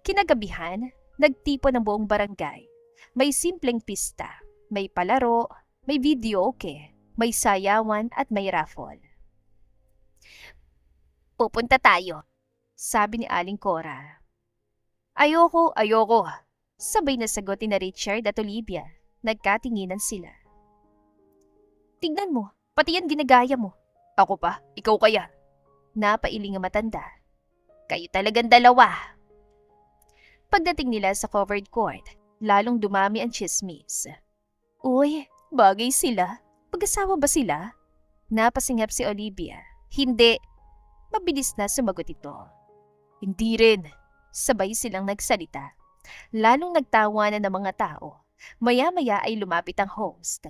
Kinagabihan, nagtipon ng buong barangay. May simpleng pista, may palaro, may videoke, may sayawan at may raffle. Pupunta tayo, sabi ni Aling Cora. Ayoko. Sabay na sagot ni Richard at Olivia. Nagkatinginan sila. Tingnan mo, pati yan ginagaya mo. Ako pa? Ikaw kaya? Napailing ang matanda. Kayo talagang dalawa. Pagdating nila sa covered court, lalong dumami ang chismis. Uy, bagay sila. Pag-asawa ba sila? Napasingap si Olivia. Hindi. Mabilis na sumagot ito. Hindi rin. Sabay silang nagsalita. Lalong nagtawanan ng mga tao. Maya-maya ay lumapit ang host.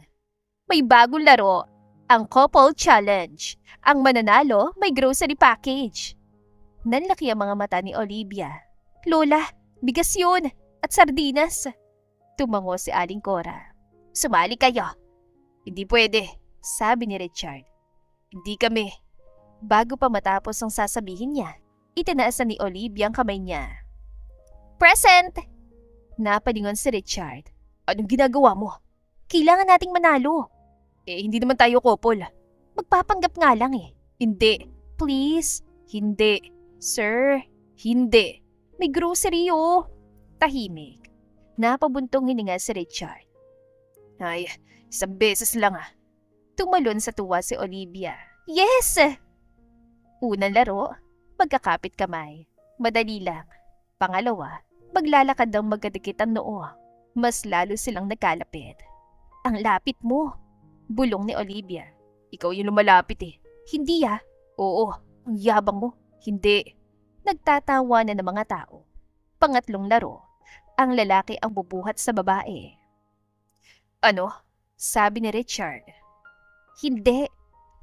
May bagong laro, ang Couple Challenge. Ang mananalo may grocery package. Nanlaki ang mga mata ni Olivia. Lola, bigas yun at sardinas. Tumango si Aling Cora. Sumali kayo. Hindi pwede. Sabi ni Richard. Hindi kami. Bago pa matapos ang sasabihin niya, itinaasan ni Olivia ang kamay niya. Present! Napalingon si Richard. Anong ginagawa mo? Kailangan nating manalo. Hindi naman tayo couple. Magpapanggap nga lang eh. Hindi. Please. Hindi. Sir. Hindi. May grocery oh. Tahimik. Napabuntong hininga si Richard. Ay, isang beses lang ah. Tumalon sa tuwa si Olivia. Yes! Unang laro, magkakapit kamay. Madali lang. Pangalawa, maglalakad ng magkadikit ang noo. Mas lalo silang nagkalapit. Ang lapit mo. Bulong ni Olivia. Ikaw yung lumalapit eh. Hindi ah. Oo. Ang yabang mo. Hindi. Nagtatawa na ng mga tao. Pangatlong laro, ang lalaki ang bubuhat sa babae. Ano? Sabi ni Richard. Hindi.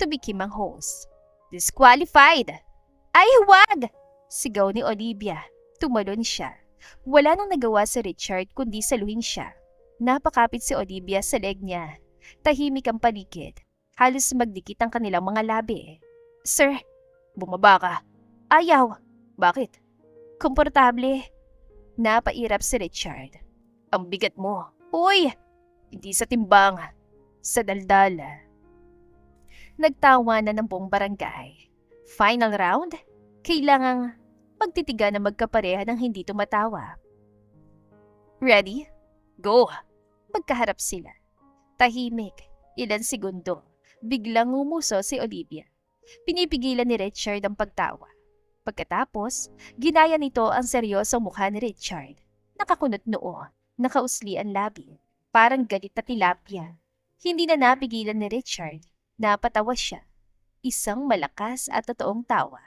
Tumikim ang host. Disqualified. Ay, huwag! Sigaw ni Olivia. Tumalon siya. Wala nang nagawa si Richard kundi saluhin siya. Napakapit si Olivia sa leg niya. Tahimik ang paligid. Halos magdikit ang kanilang mga labi. Sir, Bumaba ka. ayaw. Bakit? Komportable. Napairap si Richard. Ang bigat mo. Uy! Hindi sa timbang. Sa daldal. Nagtawa na ng buong barangay. Final round? Kailangang magtitigan na magkapareha ng hindi tumatawa. Ready? Go! Magkaharap sila. Tahimik. Ilan segundo. Biglang ngumuso si Olivia. Pinipigilan ni Richard ang pagtawa. Pagkatapos, ginaya nito ang seryosong mukha ni Richard. Nakakunot noo, nakausli ang labi. Parang galit na tilapia. Hindi na napigilan ni Richard. Napatawa siya. Isang malakas at totoong tawa.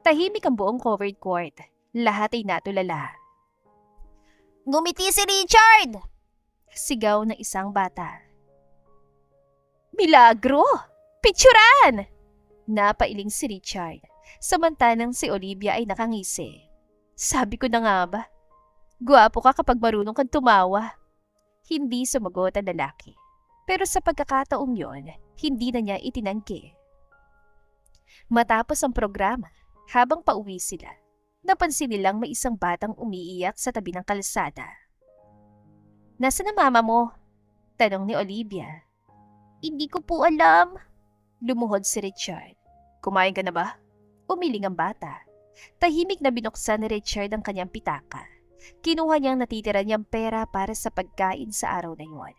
Tahimik ang buong covered court. Lahat ay natulala. Ngumiti si Richard! Sigaw ng isang bata. Milagro! Picturan! Napailing si Richard. Samantalang si Olivia ay nakangisi. Sabi ko na nga ba? Gwapo ka kapag marunong kang tumawa. Hindi sumagot ang lalaki. Pero sa pagkakataong yon, hindi na niya itinanggi. Matapos ang programa, habang pauwi sila, napansin nilang may isang batang umiiyak sa tabi ng kalsada. Nasaan ang mama mo? Tanong ni Olivia. Hindi ko po alam. Lumuhod si Richard. Kumain ka na ba? Umiling ang bata. Tahimik na binuksan ni Richard ang kanyang pitaka. Kinuha niyang natitira niyang pera para sa pagkain sa araw na yun.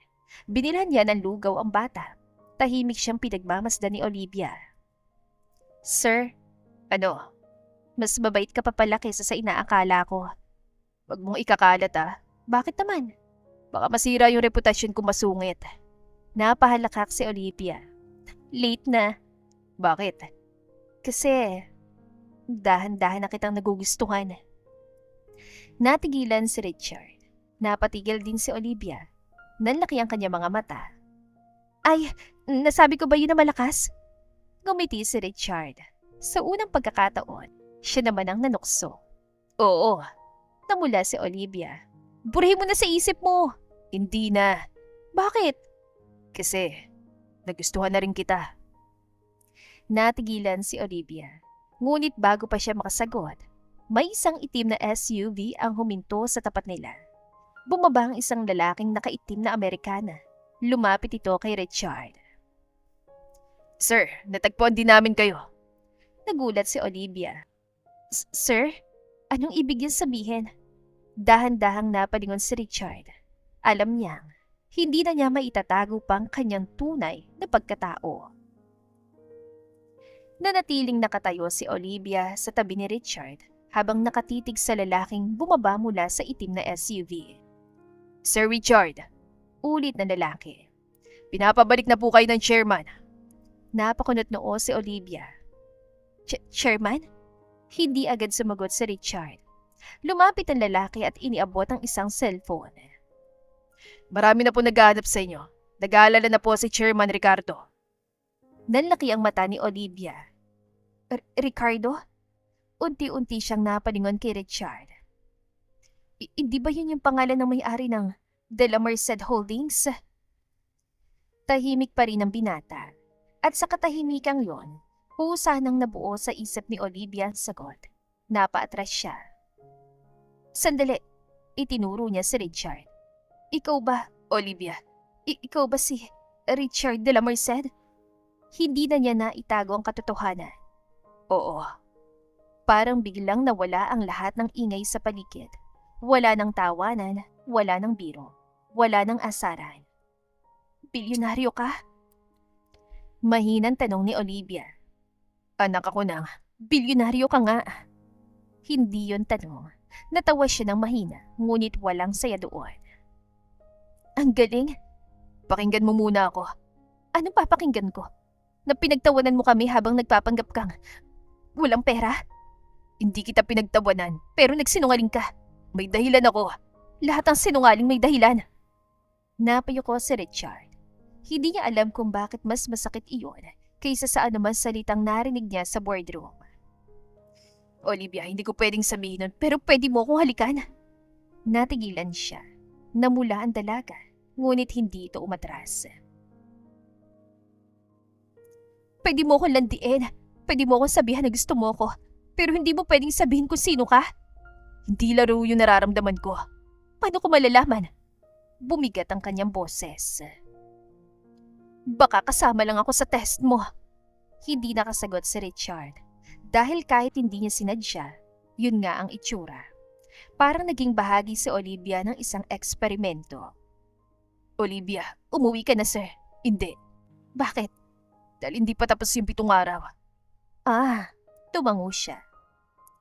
Binilhan niya ng lugaw ang bata. Tahimik siyang pinagmamasdan ni Olivia. Sir, Ano? mas mabait ka pa pala kaysa sa inaakala ko. Wag mong ikakalat ah. Bakit naman? Baka masira yung reputasyon ko masungit. Napahalakak si Olivia. Late na. Bakit? Kasi dahan-dahan na kitang nagugustuhan. Natigilan si Richard. Napatigil din si Olivia. Nanlaki ang kanyang mga mata. Ay, nasabi ko ba yun na malakas? Ngumiti si Richard. Sa unang pagkakataon, siya naman ang nanukso. Oo. Namula si Olivia. Burahin mo na sa isip mo. Hindi na. Bakit? Kasi nagustuhan na rin kita. Natigilan si Olivia. Ngunit bago pa siya makasagot, may isang itim na SUV ang huminto sa tapat nila. Bumaba ang isang lalaking nakaitim na Amerikana. Lumapit ito kay Richard. Sir, natagpuan din namin kayo. Nagulat si Olivia. Sir? Anong ibig niyan sabihin? Dahan-dahang napalingon si Richard. Alam niyang, hindi na niya maitatago pang kanyang tunay na pagkatao. Nanatiling nakatayo si Olivia sa tabi ni Richard habang nakatitig sa lalaking bumaba mula sa itim na SUV. Sir Richard, Ulit na lalaki. pinapabalik na po kayo ng chairman. Napakunot noo si Olivia. Chairman? Hindi agad sumagot si Richard. Lumapit ang lalaki at iniabot ang isang cellphone. Marami na po naghahanap sa inyo. Nag-aalala na po si Chairman Ricardo. Nanlaki ang mata ni Olivia. Ricardo? Unti-unti siyang napalingon kay Richard. Hindi ba yun yung pangalan ng may-ari ng De La Merced Holdings? Tahimik pa rin ang binata. At sa katahimikang yon, husanang nabuo sa isip ni Olivia ang sagot. Napaatras siya. Sandali, itinuro niya si Richard. Ikaw ba, Olivia, ikaw ba si Richard De La Merced? Hindi na niya naitago ang katotohanan. oo. Parang biglang nawala ang lahat ng ingay sa paligid. Wala ng tawanan, wala ng biro, wala ng asaran. Bilyonaryo ka? Mahinang tanong ni Olivia. Anak ako ng Bilyonaryo ka nga. Hindi yon tanong. Natawa siya ng mahina, ngunit walang saya doon. Ang galing. pakinggan mo muna ako. Anong papakinggan ko? Na pinagtawanan mo kami habang nagpapanggap kang walang pera? Hindi kita pinagtawanan, pero nagsinungaling ka. May dahilan ako. Lahat ng sinungaling may dahilan. Napayuko si Richard. Hindi niya alam kung bakit mas masakit iyon kaysa sa anumang salitang narinig niya sa boardroom. Olivia, hindi ko pwedeng sabihin nun, pero Pero pwede mo akong halikan. Natigilan siya. Namula ang dalaga, ngunit hindi ito umatras. Pwede mo akong landiin. Pwede mo akong sabihan na gusto mo ako. Pero hindi mo pwedeng sabihin kung sino ka. Hindi laro yung nararamdaman ko. Paano ko malalaman? Bumigat ang kanyang boses. Baka kasama lang ako sa test mo. Hindi nakasagot si Richard. Dahil kahit hindi niya sinadya, yun nga ang itsura. Parang naging bahagi si Olivia ng isang eksperimento. Olivia, umuwi ka na, sir. Hindi. Bakit? Dahil hindi pa tapos yung 7 araw. Tumango siya.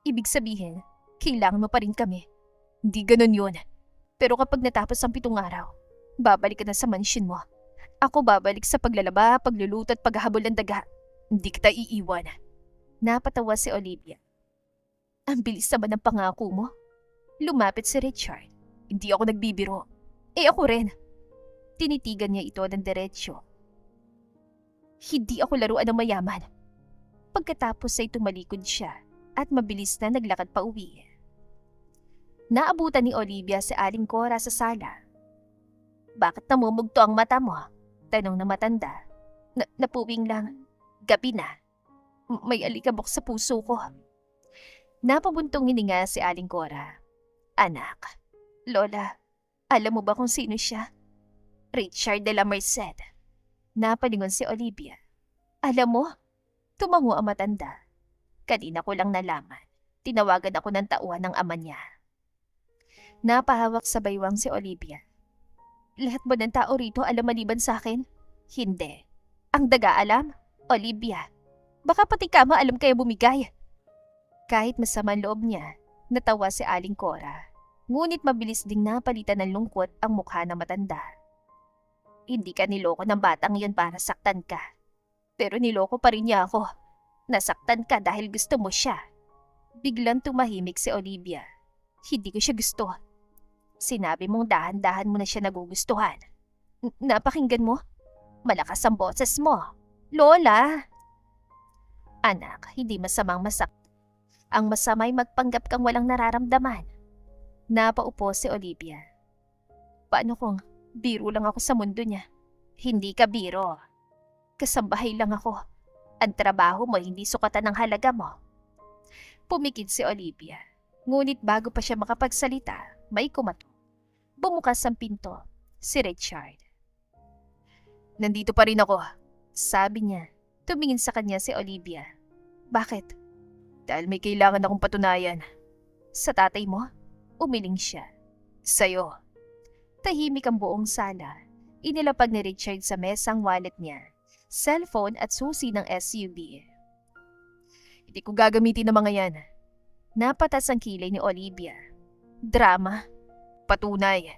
Ibig sabihin, kailangan mo pa rin kami. Hindi ganun yun. Pero kapag natapos ang 7 araw, babalik ka na sa mansion mo. Ako babalik sa paglalaba, pagluluto at paghahabol ng daga. Hindi kita iiwan. Napatawa si Olivia. Ang bilis naman ng pangako mo. Lumapit si Richard. Hindi ako nagbibiro. Ako rin. Tinitigan niya ito ng diretsyo. Hindi ako laruan ng mayaman. Pagkatapos ay tumalikod siya at mabilis na naglakad pa uwi. Naabutan ni Olivia si Aling Cora sa sala. Bakit namumugto ang mata mo? Tanong na matanda. Napuwing lang. Gabi na. May alikabok sa puso ko. Napabuntong hininga si Aling Cora. Anak, Lola, alam mo ba kung sino siya? Richard de la Merced. Napalingon si Olivia. Alam mo? Tumango ang matanda. Kanina ko lang nalaman. Tinawagan ako ng tauhan ng ama niya. Napahawak sa baywang si Olivia. Lahat ba ng tao rito alam maliban sa akin? Hindi. Ang daga alam? Olivia. Baka pati kama alam kaya bumigay. Kahit masama loob niya, natawa si Aling Cora. Ngunit mabilis ding napalitan ng lungkot ang mukha ng matanda. Hindi ka niloko ng batang yun para saktan ka. Pero niloko pa rin niya ako. Nasaktan ka dahil gusto mo siya. Biglang tumahimik si Olivia. Hindi ko siya gusto. Sinabi mong dahan-dahan mo na siya nagugustuhan. Napakinggan mo? Malakas ang boses mo. Lola! Anak, hindi masamang ang masamay magpanggap kang walang nararamdaman. Napaupo si Olivia. Paano kung biro lang ako sa mundo niya? Hindi ka biro. Kasambahay lang ako. Ang trabaho mo hindi sukatan ng halaga mo. Pumikit si Olivia. Ngunit bago pa siya makapagsalita, may kumatok. Bumukas ang pinto. Si Richard. Nandito pa rin ako, sabi niya. Tumingin sa kanya si Olivia. Bakit? Dahil may kailangan akong patunayan. Sa tatay mo? Umiling siya. Sa'yo. Tahimik ang buong sala. Inilapag ni Richard sa mesa ang wallet niya, cellphone at susi ng SUV. Hindi ko gagamitin ng mga yan. Napatas ang kilay ni Olivia. Drama. Patunay.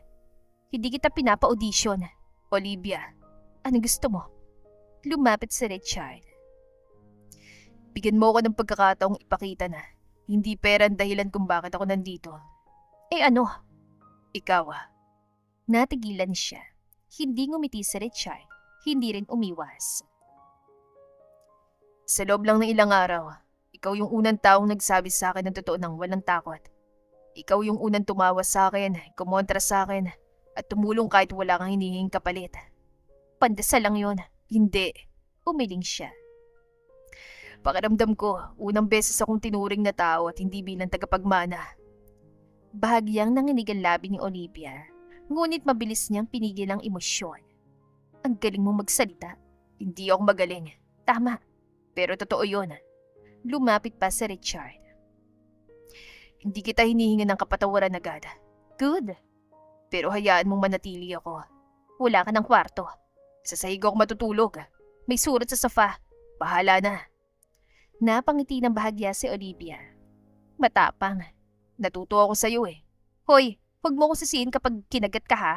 Hindi kita pinapa-audition. Olivia, ano gusto mo? Lumapit si Richard. Bigyan mo ako ng pagkakataong ipakita na hindi pera ang dahilan kung bakit ako nandito. Ano? Ikaw. Natigilan siya. Hindi ngumiti si Richard. Hindi rin umiwas. Sa loob lang ng ilang araw, ikaw yung unang taong nagsabi sa akin ng totoo nang walang takot. Ikaw yung unang tumawa sa akin, kumontra sa akin, at tumulong kahit wala kang hinihinging kapalit. Pandasal lang yun. Hindi. Umiling siya. Pakiramdam ko, unang beses akong tinuring na tao at hindi bilang tagapagmana. Bahagyang nanginig ang labi ni Olivia, ngunit mabilis niyang pinigil ang emosyon. Ang galing mo magsalita. Hindi ako magaling. Tama. Pero totoo yun. Lumapit pa si Richard. Hindi kita hinihingan ng kapatawaran agad. Good. Pero hayaan mong manatili ako. Wala ka ng kwarto. Sa sahig ako matutulog. May surat sa sofa. Bahala na. Napangiti ng bahagya si Olivia. Matapang. Natuto ako sa'yo eh. Hoy, huwag mo ko sisihin kapag kinagat ka ha.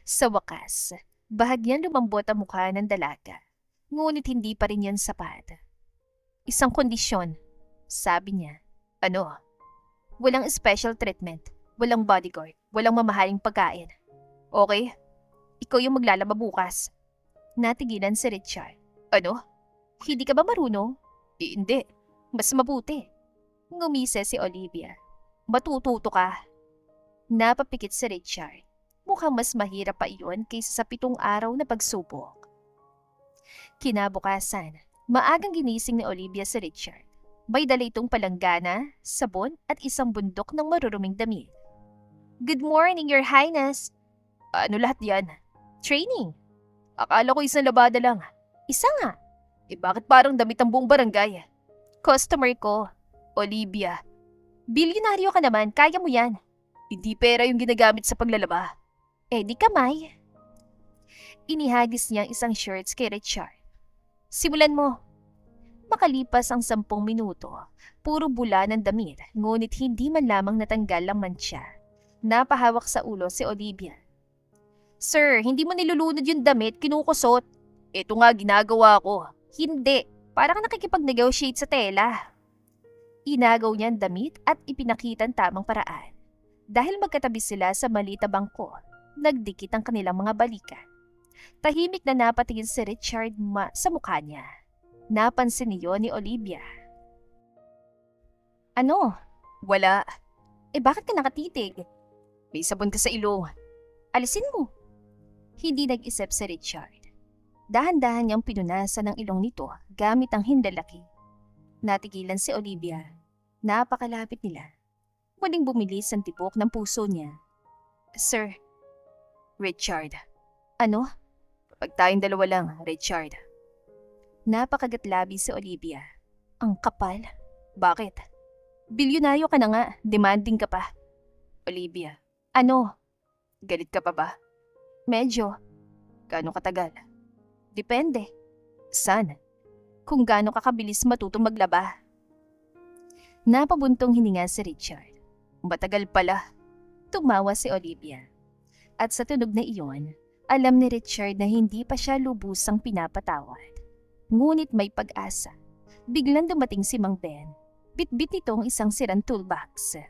Sa wakas, bahagyang lumambot ang mukha ng dalaga. Ngunit hindi pa rin yan sapat. Isang kondisyon, sabi niya. Ano? Walang special treatment, walang bodyguard, walang mamahaling pagkain. Okay? Ikaw yung maglalaba bukas. Natigilan si Richard. Ano? Hindi ka ba marunong? Hindi. Mas mabuti. Ngumisi si Olivia. Matututo ka. Napapikit si Richard. Mukhang mas mahirap pa iyon kaysa sa 7 araw na pagsubok. Kinabukasan, maagang ginising ni Olivia si Richard. May dala itong palanggana, sabon at isang bundok ng maruruming damit. Good morning, Your Highness! Ano lahat yan? Training. Akala ko isang labada lang. Isa nga. Bakit parang damit ang buong barangay? Customer ko, Olivia. Bilyonaryo ka naman, kaya mo yan. Hindi pera yung ginagamit sa paglalaba. Di kamay. Inihagis niya ang isang shirts kay Richard. Simulan mo. Makalipas ang 10 minuto, puro bula ng damit, ngunit hindi man lamang natanggal ang mantsa. Napahawak sa ulo si Olivia. Sir, hindi mo nilulunod yung damit, kinukusot. Ito nga ginagawa ko. Hindi, parang nakikipag-negotiate sa tela. Inagaw niya ang damit at ipinakita ang tamang paraan. Dahil magkatabi sila sa maliit na bangko, nagdikit ang kanilang mga balikat. Tahimik na napatingin si Richard sa mukha niya. Napansin niyo ni Olivia. Ano? Wala. Bakit ka nakatitig? May sabon ka sa ilong. Alisin mo. Hindi nag-isip si Richard. Dahan-dahan niyang pinunasan ang ilong nito gamit ang hindalaki. Natigilan si Olivia. Napakalapit nila. Muling bumilis ang tibok ng puso niya. Sir. Richard. Ano? Kapag tayong dalawa lang, Richard. Napakagatlabi si Olivia. Ang kapal. Bakit? Bilyonaryo ka na nga, demanding ka pa. Olivia. Ano? Galit ka pa ba? Medyo. Gaano katagal? Depende. Saan? Kung gaano kakabilis matutong maglaba. Napabuntong hininga si Richard. Matagal pala. Tumawa si Olivia. At sa tunog na iyon, alam ni Richard na hindi pa siya lubusang pinapatawad. Ngunit may pag-asa. Biglang dumating si Mang Ben. Bitbit nitong isang sirang toolbox.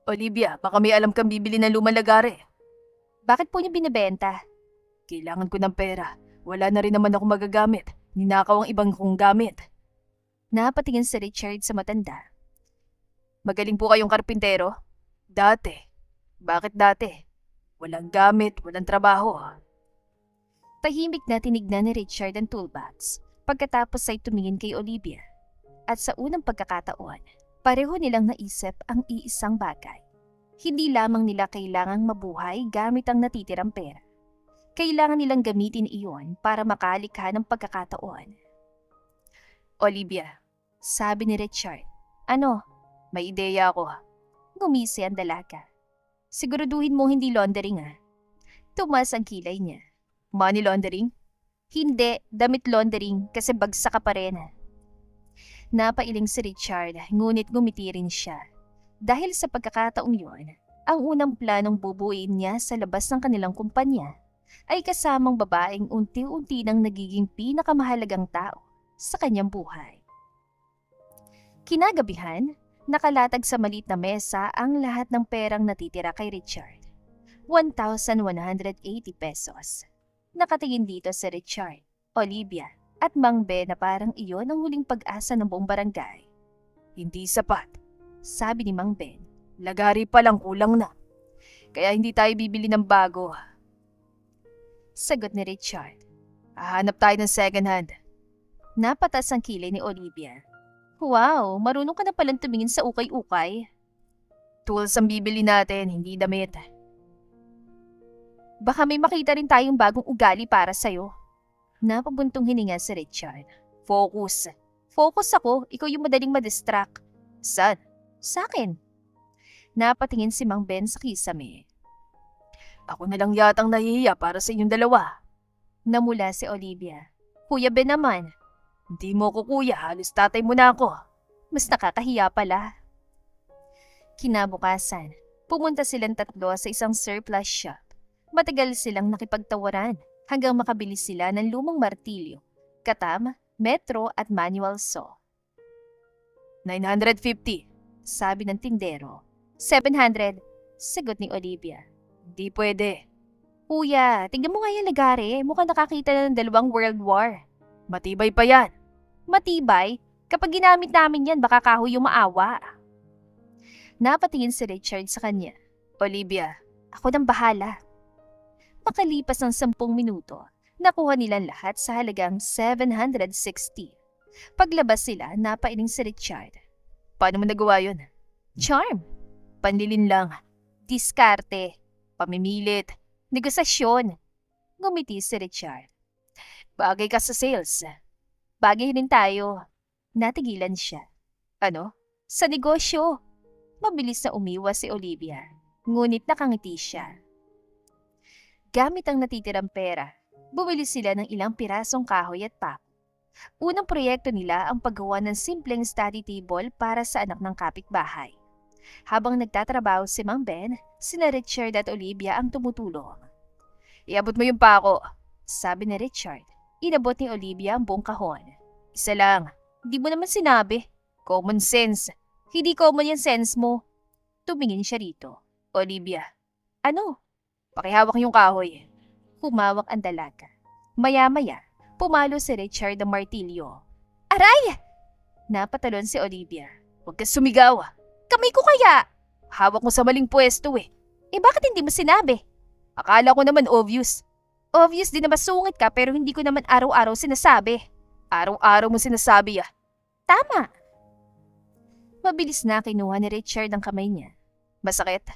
Olivia, baka may alam kang bibili ng lumang lagare. Bakit po niyo binibenta? Kailangan ko ng pera. Wala na rin naman ako magagamit. Ninakaw ang ibang kong gamit. Napatingin si Richard sa matanda. Magaling po kayong karpintero? Dati. Bakit dati? Walang gamit, walang trabaho. Tahimik na tinignan ni Richard ang toolbox pagkatapos ay tumingin kay Olivia. At sa unang pagkakataon, pareho nilang naisip ang iisang bagay. Hindi lamang nila kailangang mabuhay gamit ang natitirang pera. Kailangan nilang gamitin iyon para makalikha ng pagkakataon. Olivia, sabi ni Richard. Ano? May ideya ako. Ngumisi ang dalaga. Siguraduhin mo hindi laundering Tumas ang kilay niya. Money laundering? Hindi, damit laundering kasi bagsak ka pa rin. Napailing si Richard ngunit ngumiti rin siya. Dahil sa pagkakataong yun, ang unang planong bubuin niya sa labas ng kanilang kumpanya ay kasamang babaeng unti-unti nang nagiging pinakamahalagang tao sa kanyang buhay. Kinagabihan, nakalatag sa maliit na mesa ang lahat ng perang natitira kay Richard. 1,180 pesos. Nakatingin dito si Richard, Olivia at Mang Ben na parang iyon ang huling pag-asa ng buong barangay. Hindi sapat, sabi ni Mang Ben. Lagari pa lang kulang na. Kaya hindi tayo bibili ng bago. Sagot ni Richard. Hahanap tayo ng second hand. Napatas ang kilay ni Olivia. Wow, marunong ka na palang tumingin sa ukay-ukay. Tools ang bibili natin, hindi damit. Baka may makita rin tayong bagong ugali para sa'yo. Napabuntong hininga si Richard. Focus. Focus ako, ikaw yung madaling madistract. Saan? Sa akin. Napatingin si Mang Ben sa kisame. Ako na lang yatang nahihiya para sa inyong dalawa. Namula si Olivia. Kuya Ben naman. Hindi mo ko kuya, halos tatay mo na ako. Mas nakakahiya pala. Kinabukasan, pumunta silang tatlo sa isang surplus shop. Matagal silang nakipagtawaran hanggang makabili sila ng lumang martilyo, katam, metro at manual saw. 950, sabi ng tindero. 700, sagot ni Olivia. Di pwede. Kuya, tingnan mo nga yung lagare. Mukhang nakakita na ng 2 World War. Matibay pa yan. Matibay? Kapag ginamit namin yan, baka kahoy yung maawa. Napatingin si Richard sa kanya. Olivia, Ako nang bahala. Makalipas ang 10 minuto, nakuha nilang lahat sa halagang 760. Paglabas sila, napailing si Richard. paano mo nagawa yun? Charm, Panlilin lang. diskarte, Pamimilit. negosasyon. Ngumiti si Richard. Bagay ka sa sales. Bagay rin tayo. Natigilan siya. Ano? Sa negosyo. Mabilis na umiwas si Olivia. Ngunit nakangiti siya. Gamit ang natitirang pera, bumili sila ng ilang pirasong kahoy at pako. Unang proyekto nila ang paggawa ng simpleng study table para sa anak ng kapitbahay. Habang nagtatrabaho si Mang Ben, sina Richard at Olivia ang tumutulong. Iabot mo yung pako. Sabi ni Richard, inabot ni Olivia ang buong kahon. Isa lang. Di mo naman sinabi. Common sense. Hindi common yung sense mo. Tumingin siya rito. Olivia, Ano? pakihawak yung kahoy. Humawak ang dalaga. Maya-maya, pumalo si Richard ng martilyo. Aray! Napatalon si Olivia. Huwag ka sumigaw. Kamay ko kaya! Hawak mo sa maling pwesto eh. Eh bakit hindi mo sinabi? Akala ko naman obvious. Obvious din na masungit ka pero hindi ko naman araw-araw sinasabi. Araw-araw mo sinasabi ah. Tama! Mabilis na kinuha ni Richard ang kamay niya. Masakit.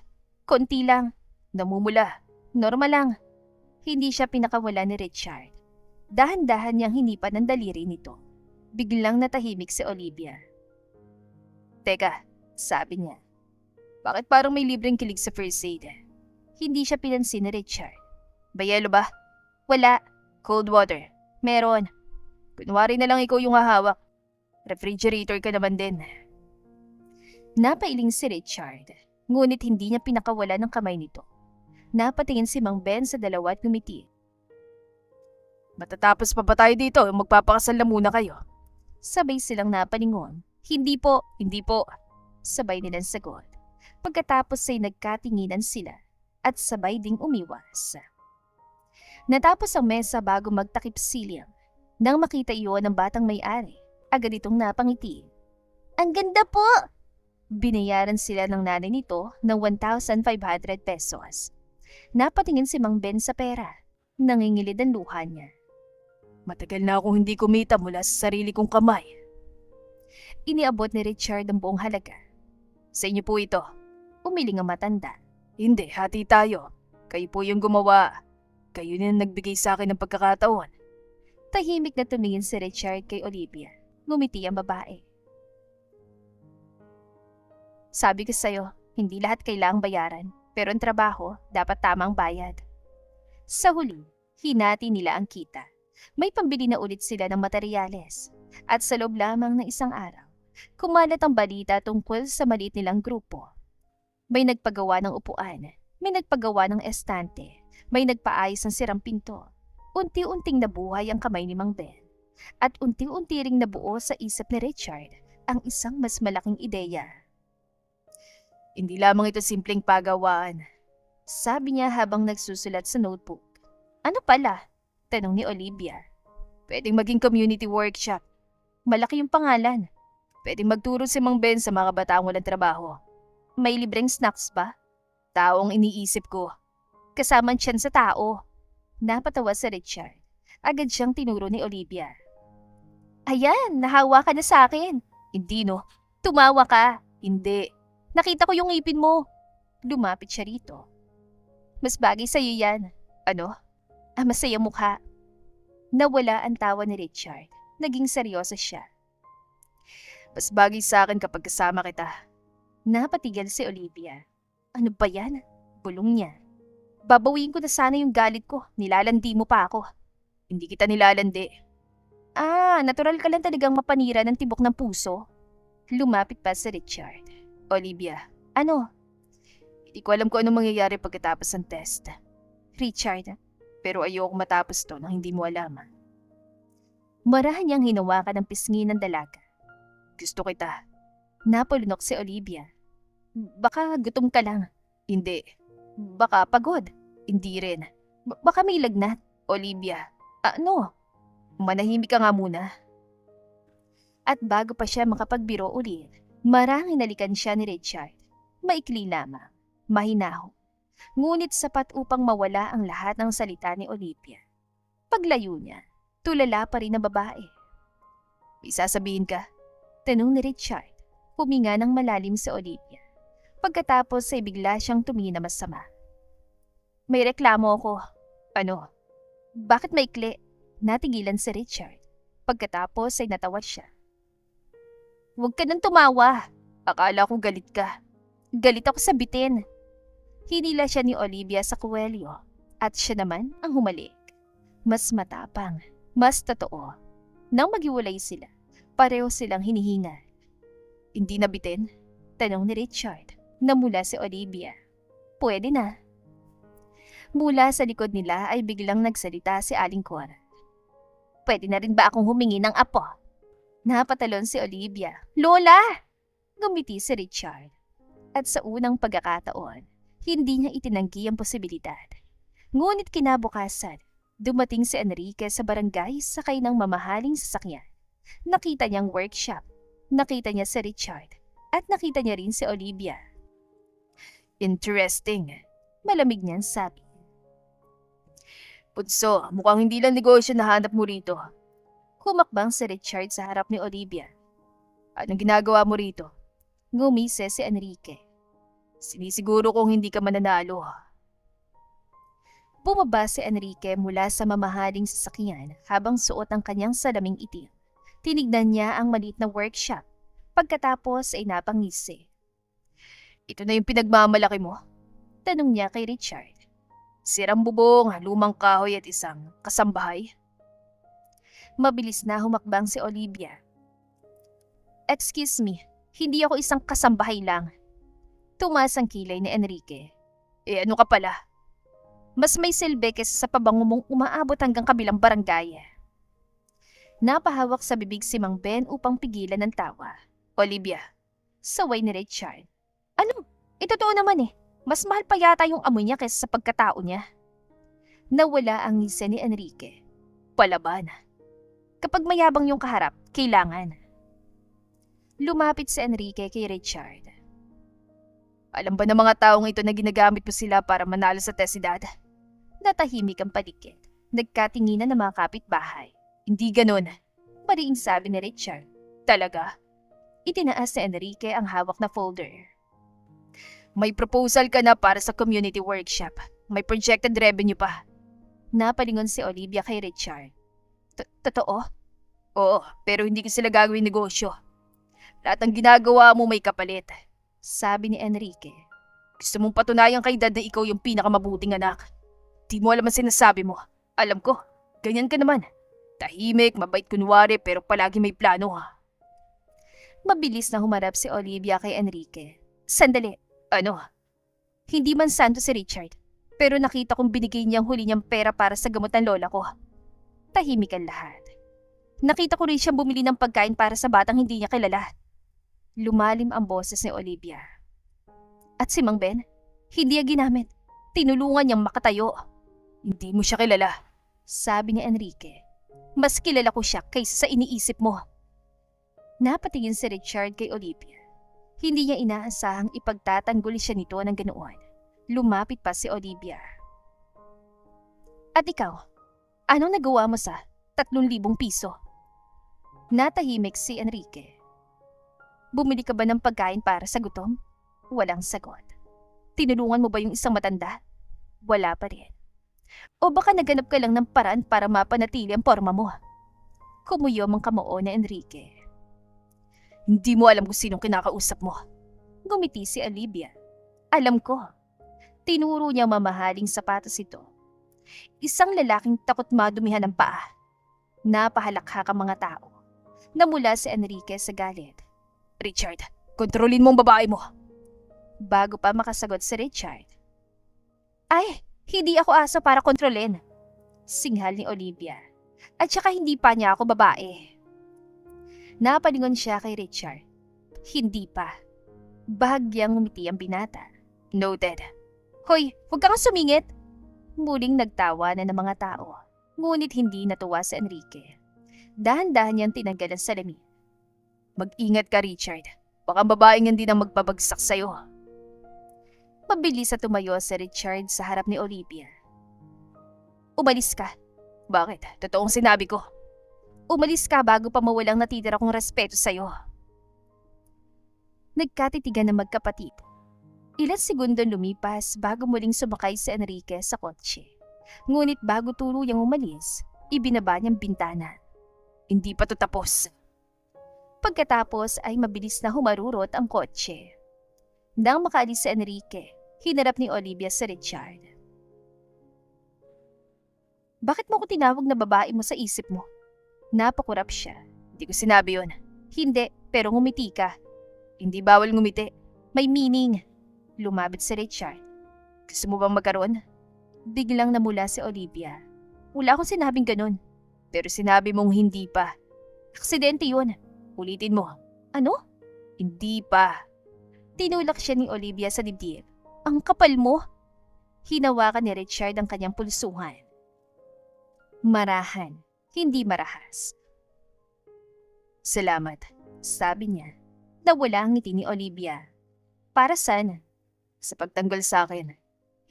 Konti lang. Namumula. Normal lang. Hindi siya pinakawala ni Richard. Dahan-dahan niyang hinipan ang daliri nito. Biglang natahimik si Olivia. Teka, Sabi niya. bakit parang may libreng kilig sa first aid? Hindi siya pinansin ni Richard. Bayelo ba? Wala. Cold water. Meron. Kunwari na lang ikaw yung hahawak. Refrigerator ka naman din. Napailing si Richard. Ngunit hindi niya pinakawala ng kamay nito. Napatingin si Mang Ben sa dalawa at ngumiti. Matatapos pa ba tayo dito? Magpapakasal na muna kayo. Sabay silang napalingon. Hindi po. Sabay nilang sagot. Pagkatapos ay nagkatinginan sila at sabay ding umiwas. Natapos ang mesa bago magtakip silyang. Nang makita iyon ng batang may-ari, agad itong napangiti. Ang ganda po! Binayaran sila ng nanay nito ng 1,500 pesos. Napatingin si Mang Ben sa pera. Nangingilid ang luha niya. Matagal na akong hindi kumita mula sa sarili kong kamay. Iniabot ni Richard ang buong halaga. Sa inyo po ito. Umiling ang matanda. Hindi, hati tayo. Kayo po yung gumawa. Kayo na nagbigay sa akin ng pagkakataon. Tahimik na tumingin si Richard kay Olivia. Ngumiti ang babae. Sabi ko sa'yo, hindi lahat kailangang bayaran, pero ang trabaho, dapat tamang bayad. Sa huli, hinati nila ang kita. May pambili na ulit sila ng materyales. At sa loob lamang ng isang araw, kumalat ang balita tungkol sa maliit nilang grupo. May nagpagawa ng upuan, may nagpagawa ng estante, may nagpaayos ng sirang pinto. Unti-unting nabuhay ang kamay ni Mang Ben. At unti-unti ring nabuo sa isip ni Richard ang isang mas malaking ideya. Hindi lamang ito simpleng pagawaan. Sabi niya habang nagsusulat sa notebook. Ano pala? Tanong ni Olivia. Pwedeng maging community workshop. Malaki yung pangalan. Pwedeng magturo si Mang Ben sa mga bataang walang trabaho. May libreng snacks ba? Taong iniisip ko. Kasama siyan sa tao. Napatawa si Richard. Agad siyang tinuro ni Olivia. Ayan, nahawa ka na sa akin. Hindi no. Tumawa ka. Hindi. Nakita ko yung ngipin mo. Lumapit siya rito. Mas bagay sa'yo yan. Ano? Masaya mukha. Nawala ang tawa ni Richard. Naging seryoso siya. Mas bagay sa akin kapag kasama kita. Napatigal si Olivia. Ano ba yan? Bulong niya. Babawiin ko na sana yung galit ko. Nilalandi mo pa ako. Hindi kita nilalandi. Natural ka lang talagang mapanira ng tibok ng puso. Lumapit pa si Richard. Olivia, Ano? hindi ko alam kung ano mangyayari pagkatapos ng test. Richard, Pero ayoko matapos to nang hindi mo alam. marahan niyang hinawakan ng pisngi ng dalaga. Gusto kita. Napulunok si Olivia. Baka gutom ka lang. Hindi. Baka pagod. Hindi rin. Baka may lagnat. Olivia, Ano? manahimik ka nga muna. At bago pa siya makapagbiro ulit, marang hinalikan siya ni Richard. Maikli lamang. Mahinahon, ngunit sapat upang mawala ang lahat ng salita ni Olivia. Paglayo niya, tulala pa rin ang babae. "May sasabihin ka?" tanong ni Richard. Huminga ng malalim si Olivia. Pagkatapos ay bigla siyang tumingin na masama. "May reklamo ako." "Ano?" "Bakit maikli?" Natigilan si Richard. Pagkatapos ay natawa siya. "Huwag ka nang tumawa. Akala ko galit ka." "Galit ako sa bitin." Hinila siya ni Olivia sa kuwelyo at siya naman ang humalik. Mas matapang, mas totoo. Nang maghiwalay sila, pareho silang hinihingal. "Hindi na bitin?" tanong ni Richard na mula si Olivia. "Pwede na." Mula sa likod nila ay biglang nagsalita si Aling Cora. "Pwede na rin ba akong humingi ng apo?" Napatalon si Olivia. "Lola!" Ngumiti si Richard. At sa unang pagkakataon, hindi niya itinanggi ang posibilidad. Ngunit kinabukasan, dumating si Enrique sa barangay sakay ng mamahaling sasakyan. Nakita niyang workshop, nakita niya si Richard, at nakita niya rin si Olivia. "Interesting," malamig niyang sabi. "Punso, mukhang hindi lang negosyo na hanap mo rito." Humakbang si Richard sa harap ni Olivia. "Anong ginagawa mo rito?" Ngumisi si Enrique. "Sinisiguro kong hindi ka mananalo." Bumaba si Enrique mula sa mamahaling sasakyan habang suot ang kanyang salaming itim. Tinignan niya ang maliit na workshop. Pagkatapos ay napangisi. "Ito na yung pinagmamalaki mo?" tanong niya kay Richard. "Sirang bubong, lumang kahoy at isang kasambahay." Mabilis na humakbang si Olivia. "Excuse me, hindi ako isang kasambahay lang." Tumaas ang kilay ni Enrique. "Eh ano ka pala?" "Mas may silbi kaysa sa pabango mong umaabot hanggang kabilang barangay." Napahawak sa bibig si Mang Ben upang pigilan ang tawa. "Olivia," saway ni Richard. "Ano? Totoo naman eh. Mas mahal pa yata yung amoy niya kaysa sa pagkatao niya." Nawala ang ngisi ni Enrique. Palaban. Kapag mayabang yung kaharap, kailangan. Lumapit si Enrique kay Richard. "Alam ba ng mga taong ito na ginagamit mo sila para manalo sa tesidad?" Natahimik ang paligid. Nagkatinginan ng mga kapitbahay. "Hindi ganun," mariing sabi ni Richard. "Talaga?" Itinaas ni Enrique ang hawak na folder. "May proposal ka na para sa community workshop. May projected revenue pa." Napalingon si Olivia kay Richard. "Totoo?" "Oo, pero hindi ko sila gagawin negosyo. Lahat ng ginagawa mo may kapalit," sabi ni Enrique. "Gusto mong patunayan kay Dad na ikaw yung pinakamabuting anak. Di mo alam ang sinasabi mo. Alam ko, ganyan ka naman. Tahimik, mabait kunwari pero palagi may plano ha." Mabilis na humarap si Olivia kay Enrique. "Sandali, ano?" "Hindi man santo si Richard, pero nakita kong binigay niyang huli niyang pera para sa gamot ng lola ko." Tahimik ang lahat. "Nakita ko rin siyang bumili ng pagkain para sa batang hindi niya kilala." Lumalim ang boses ni Olivia. "At si Mang Ben? Hindi niya ginamit. Tinulungan niyang makatayo." "Hindi mo siya kilala," sabi ni Enrique. "Mas kilala ko siya kaysa sa iniisip mo." Napatingin si Richard kay Olivia. Hindi niya inaasahang ipagtatanggol siya nito ng ganoon. Lumapit pa si Olivia. "At ikaw, anong nagawa mo sa 3,000 piso?" Natahimik si Enrique. "Bumili ka ba ng pagkain para sa gutom?" Walang sagot. "Tinulungan mo ba yung isang matanda?" Wala pa rin. "O baka naganap ka lang ng paraan para mapanatili ang porma mo?" Kumuyom ang kamao na Enrique. "Hindi mo alam kung sinong kinakausap mo." Ngumiti si Olivia. "Alam ko." Tinuro niya mamahaling sapatos ito. Isang lalaking takot madumihan ng paa. Napahalakhak ang mga tao. Namula si Enrique sa galit. "Richard, kontrolin mo ang babae mo." Bago pa makasagot si Richard. "Ay, hindi ako aso para kontrolin." Singhal ni Olivia. "At saka hindi pa niya ako babae." Napalingon siya kay Richard. Hindi pa. Bahagyang ngumiti ang binata. "Noted." "Hoy, huwag kang sumingit." Muling nagtawa na ng mga tao. Ngunit hindi natuwa si Enrique. Dahan-dahan niyang tinanggal ang salamin. "Mag-ingat ka, Richard. Baka ang babaeng yan din ang magbabagsak sa'yo." Mabilis na tumayo si Richard sa harap ni Olivia. Umalis ka. Bakit? Totoong sinabi ko. Umalis ka bago pa mawalang natitira kong respeto sa'yo. Nagkatitigan ng magkapatid. Ilang segundo lumipas bago muling sumakay si Enrique sa kotse. Ngunit bago tuluyang umalis, ibinaba niyang bintana. Hindi pa to tapos. Pagkatapos ay mabilis na humarurot ang kotse. Nang makaalis si Enrique, hinarap ni Olivia si Richard. Bakit mo ko tinawag na babae mo sa isip mo? Napakurap siya. Hindi ko sinabi yun. Hindi, pero ngumiti ka. Hindi bawal ngumiti. May meaning. Lumabit si Richard. Gusto mo bang magkaroon? Biglang namula si Olivia. Wala akong sinabing ganun. Pero sinabi mong hindi pa. Aksidente yun. Ulitin mo. Ano? Hindi pa. Tinulak siya ni Olivia sa dibdib. Ang kapal mo. Hinawakan ni Richard ang kanyang pulsuhan. Marahan, hindi marahas. Salamat, sabi niya. Nawala ang ngiti ni Olivia. Para saan? Sa pagtanggol sa akin.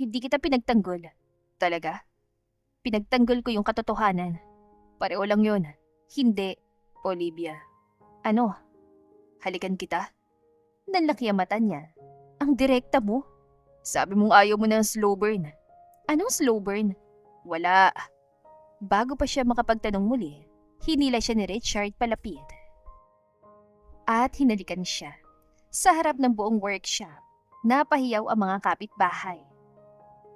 Hindi kita pinagtanggol. Talaga? Pinagtanggol ko yung katotohanan. Pareho lang yun. Hindi. Olivia. Ano? Halikan kita? Nanlaki ang mata niya. Ang direkta mo. Sabi mong ayaw mo ng slow burn. Anong slow burn? Wala. Bago pa siya makapagtanong muli, hinila siya ni Richard palapit. At hinalikan siya. Sa harap ng buong workshop, napahiyaw ang mga kapitbahay.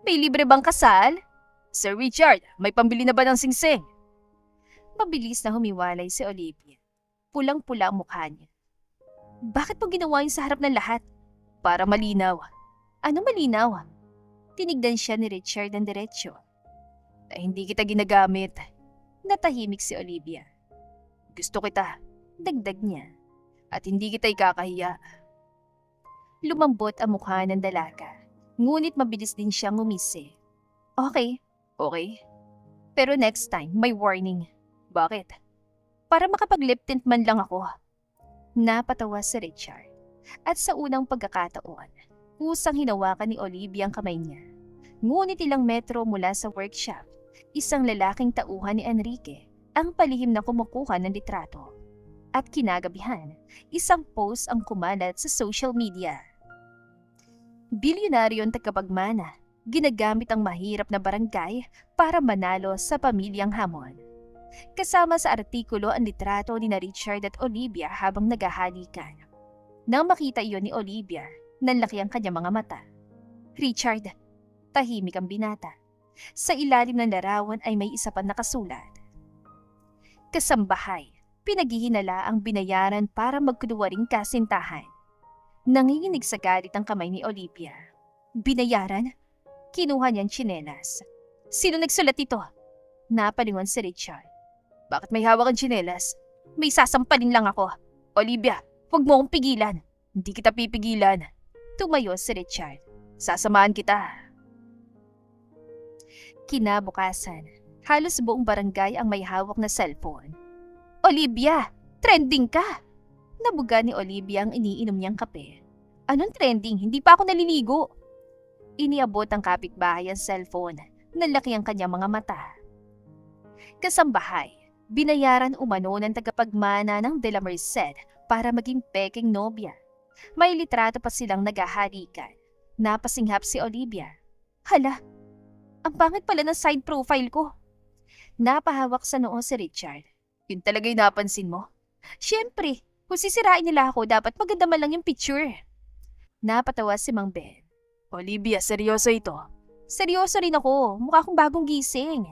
May libre bang kasal? Sir Richard, may pambili na ba ng singsing? Mabilis na humiwalay si Olivia. Pulang-pula ang mukha niya. Bakit mo ginawa yun sa harap ng lahat? Para malinaw. Ano malinaw? Tinignan siya ni Richard ng diretsyo. Hindi kita ginagamit. Natahimik si Olivia. Gusto kita. Dagdag niya. At hindi kita ikakahiya. Lumambot ang mukha ng dalaga. Ngunit mabilis din siyang ngumisi. Okay. Okay? Pero next time, may warning. Bakit? Para makapag-lip tint man lang ako. Napatawa si Richard. At sa unang pagkakataon, kusang hinawakan ni Olivia ang kamay niya. Ngunit ilang metro mula sa workshop, isang lalaking tauhan ni Enrique ang palihim na kumukuha ng litrato. At kinagabihan, isang post ang kumalat sa social media. Bilyonaryo ang tagapagmana, ginagamit ang mahirap na barangay para manalo sa pamilyang hamon. Kasama sa artikulo ang litrato ni Richard at Olivia habang naghahalikan. Nang makita iyon ni Olivia, nanlaki ang kanyang mga mata. Richard, tahimik ang binata. Sa ilalim ng larawan ay may isa pa nakasulat. Kasambahay, pinaghihinala ang binayaran para magkunwaring kasintahan. Nanginginig sa galit ang kamay ni Olivia. Binayaran? Kinuha niyang tsinelas. Sino nagsulat ito? Napalingon si Richard. Bakit may hawak ang tsinelas? May sasampalin lang ako. Olivia, huwag mo akong pigilan. Hindi kita pipigilan. Tumayo si Richard. Sasamahan kita. Kinabukasan, halos buong barangay ang may hawak na cellphone. Olivia, trending ka! Nabuga ni Olivia ang iniinom niyang kape. Anong trending? Hindi pa ako naliligo. Iniabot ang kapitbahay ang cellphone. Nalaki ang kanyang mga mata. Kasambahay, binayaran umano ng tagapagmana ng De La Merced para maging peking nobya. May litrato pa silang naghahalikan. Napasinghap si Olivia. Hala! Ang pangit pala ng side profile ko. Napahawak sa noo si Richard. Yun talaga yung napansin mo? Siyempre, kung sisirain nila ako, dapat maganda man lang yung picture. Napatawa si Mang Ben. Olivia, seryoso ito. Seryoso rin ako. Mukha akong bagong gising.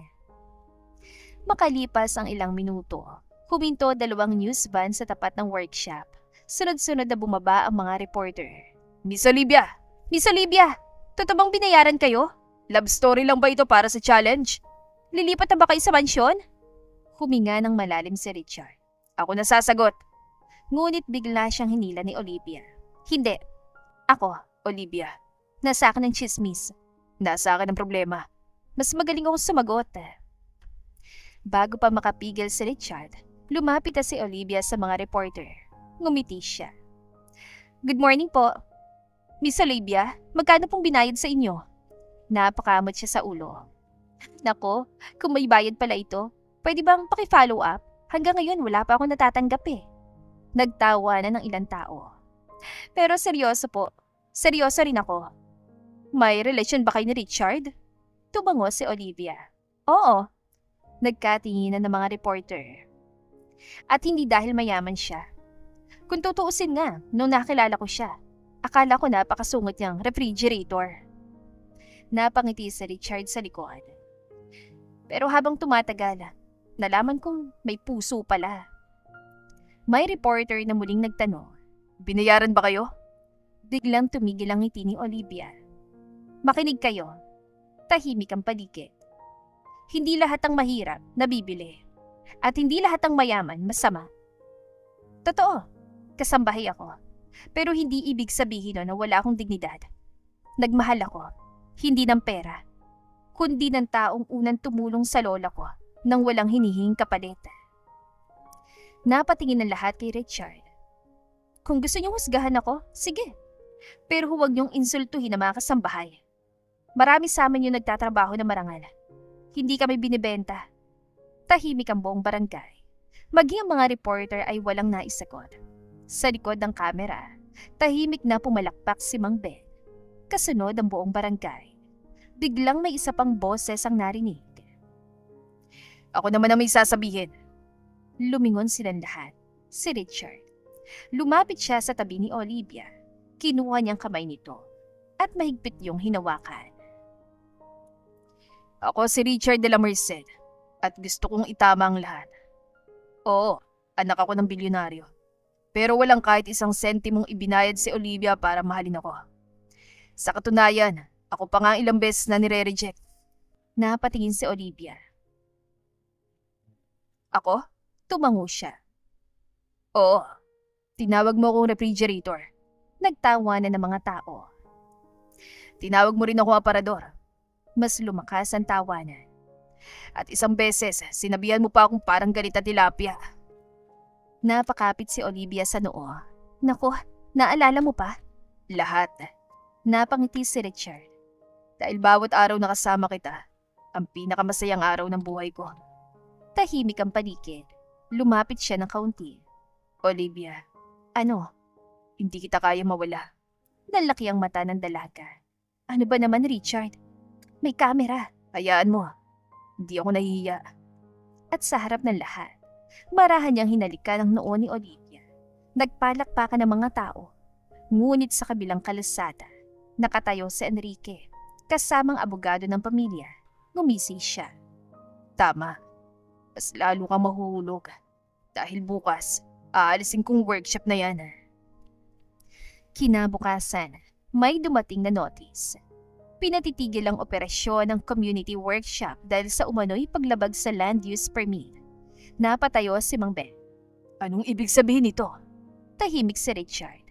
Makalipas ang ilang minuto, huminto 2 news van sa tapat ng workshop. Sunod-sunod na bumaba ang mga reporter. Miss Olivia! Miss Olivia! Totoo bang binayaran kayo? Love story lang ba ito para sa challenge? Lilipat na ba kayo sa mansyon? Huminga ng malalim si Richard. Ako na sasagot. Ngunit bigla siyang hinila ni Olivia. Hindi. Ako, Olivia. Nasa akin ang chismis. Nasa akin ang problema. Mas magaling akong sumagot. Bago pa makapigil si Richard, lumapit na si Olivia sa mga reporter. Ngumiti siya. Good morning po. Miss Olivia, magkano pong binayad sa inyo? Napakamot siya sa ulo. Nako, kung may bayad pala ito, pwede bang paki-follow up? Hanggang ngayon wala pa akong natatanggap eh. Nagtawa na ng ilang tao. Pero seryoso po, seryoso rin ako. May relasyon ba kayo ni Richard? Tumango si Olivia. Oo. Nagkatinginan ng mga reporter. At hindi dahil mayaman siya. Kung tutuusin nga, nung nakilala ko siya, akala ko napakasungot niyang refrigerator. Napangiti si Richard sa likod. Pero habang tumatagal, nalaman kong may puso pala. May reporter na muling nagtanong, Binayaran ba kayo? biglang tumigil ang ngiti ni Olivia. Makinig kayo. Tahimik ang paligid. Hindi lahat ng mahirap nabibili. At hindi lahat ng mayaman masama. Totoo, kasambahay ako. Pero hindi ibig sabihin na wala akong dignidad. Nagmahal ako, hindi ng pera, kundi ng taong unang tumulong sa lola ko nang walang hinihing kapalit. Napatingin ng lahat kay Richard. Kung gusto niyong husgahan ako, sige. Pero huwag niyong insultuhin ang mga kasambahay. Marami sa amin yung nagtatrabaho na marangal. Hindi kami binibenta. Tahimik ang buong barangay. Maging ang mga reporter ay walang naisagot. Sa likod ng kamera, tahimik na pumalakpak si Mang Ben. Kasunod ang buong barangay. Biglang may isa pang boses ang narinig. Ako naman ang may sasabihin. Lumingon silang lahat. Si Richard. Lumapit siya sa tabi ni Olivia. Kinuha niyang kamay nito at mahigpit yung hinawakan. Ako si Richard de la Merced at gusto kong itama ang lahat. Oo, anak ako ng bilyonaryo. Pero walang kahit isang sentimong ibinayad si Olivia para mahalin ako. Sa katunayan, ako pa nga ilang beses na nire-reject. Napatingin si Olivia. Ako? Tumango siya. Oo. Tinawag mo akong refrigerator. Nagtawa na ng mga tao. Tinawag mo rin ako aparador. Mas lumakas ang tawanan. At isang beses, sinabihan mo pa akong parang galit at tilapia. Napakapit si Olivia sa noo. Naku, naalala mo pa? Lahat. Napangiti si Richard. Dahil bawat araw na kasama kita, ang pinakamasayang araw ng buhay ko. Tahimik ang paligid. Lumapit siya ng kaunti. Olivia, Ano? hindi kita kaya mawala. Nalaki ang mata ng dalaga. Ano ba naman, Richard? May kamera. Hayaan mo. Hindi ako nahihiya. At sa harap ng lahat, marahan niyang hinalikan ang noo ni Olivia. Nagpalakpakan ng mga tao. Ngunit sa kabilang kalusada, nakatayo si Enrique, kasamang abogado ng pamilya. Ngumisi siya. Tama. Mas lalo kang mahuhulog. Dahil bukas, aalisin kong workshop na yan. Kinabukasan, may dumating na notice. Pinatitigil ang operasyon ng community workshop dahil sa umano'y paglabag sa land use permit. Napatayo si Mang Ben. Anong ibig sabihin nito? Tahimik si Richard.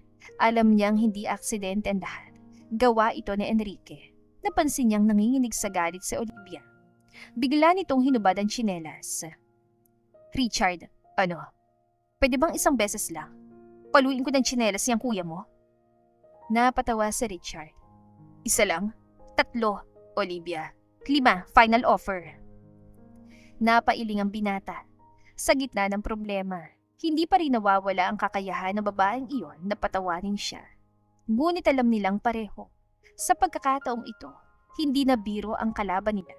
Alam niyang hindi aksidente ang lahat. Gawa ito ni Enrique. Napansin niyang nanginginig sa galit si Olivia. Bigla nitong hinubad ang tsinelas. Richard, Ano? pwede bang isang beses lang? Paluin ko ng tsinelas yung kuya mo? Napatawa si Richard. Isa lang? 3, Olivia. 5, final offer. Napailing ang binata. Sa gitna ng problema, hindi pa rin nawawala ang kakayahan ng babaeng iyon na patawarin siya. Ngunit alam nilang pareho. Sa pagkakataong ito, hindi na biro ang kalaban nila.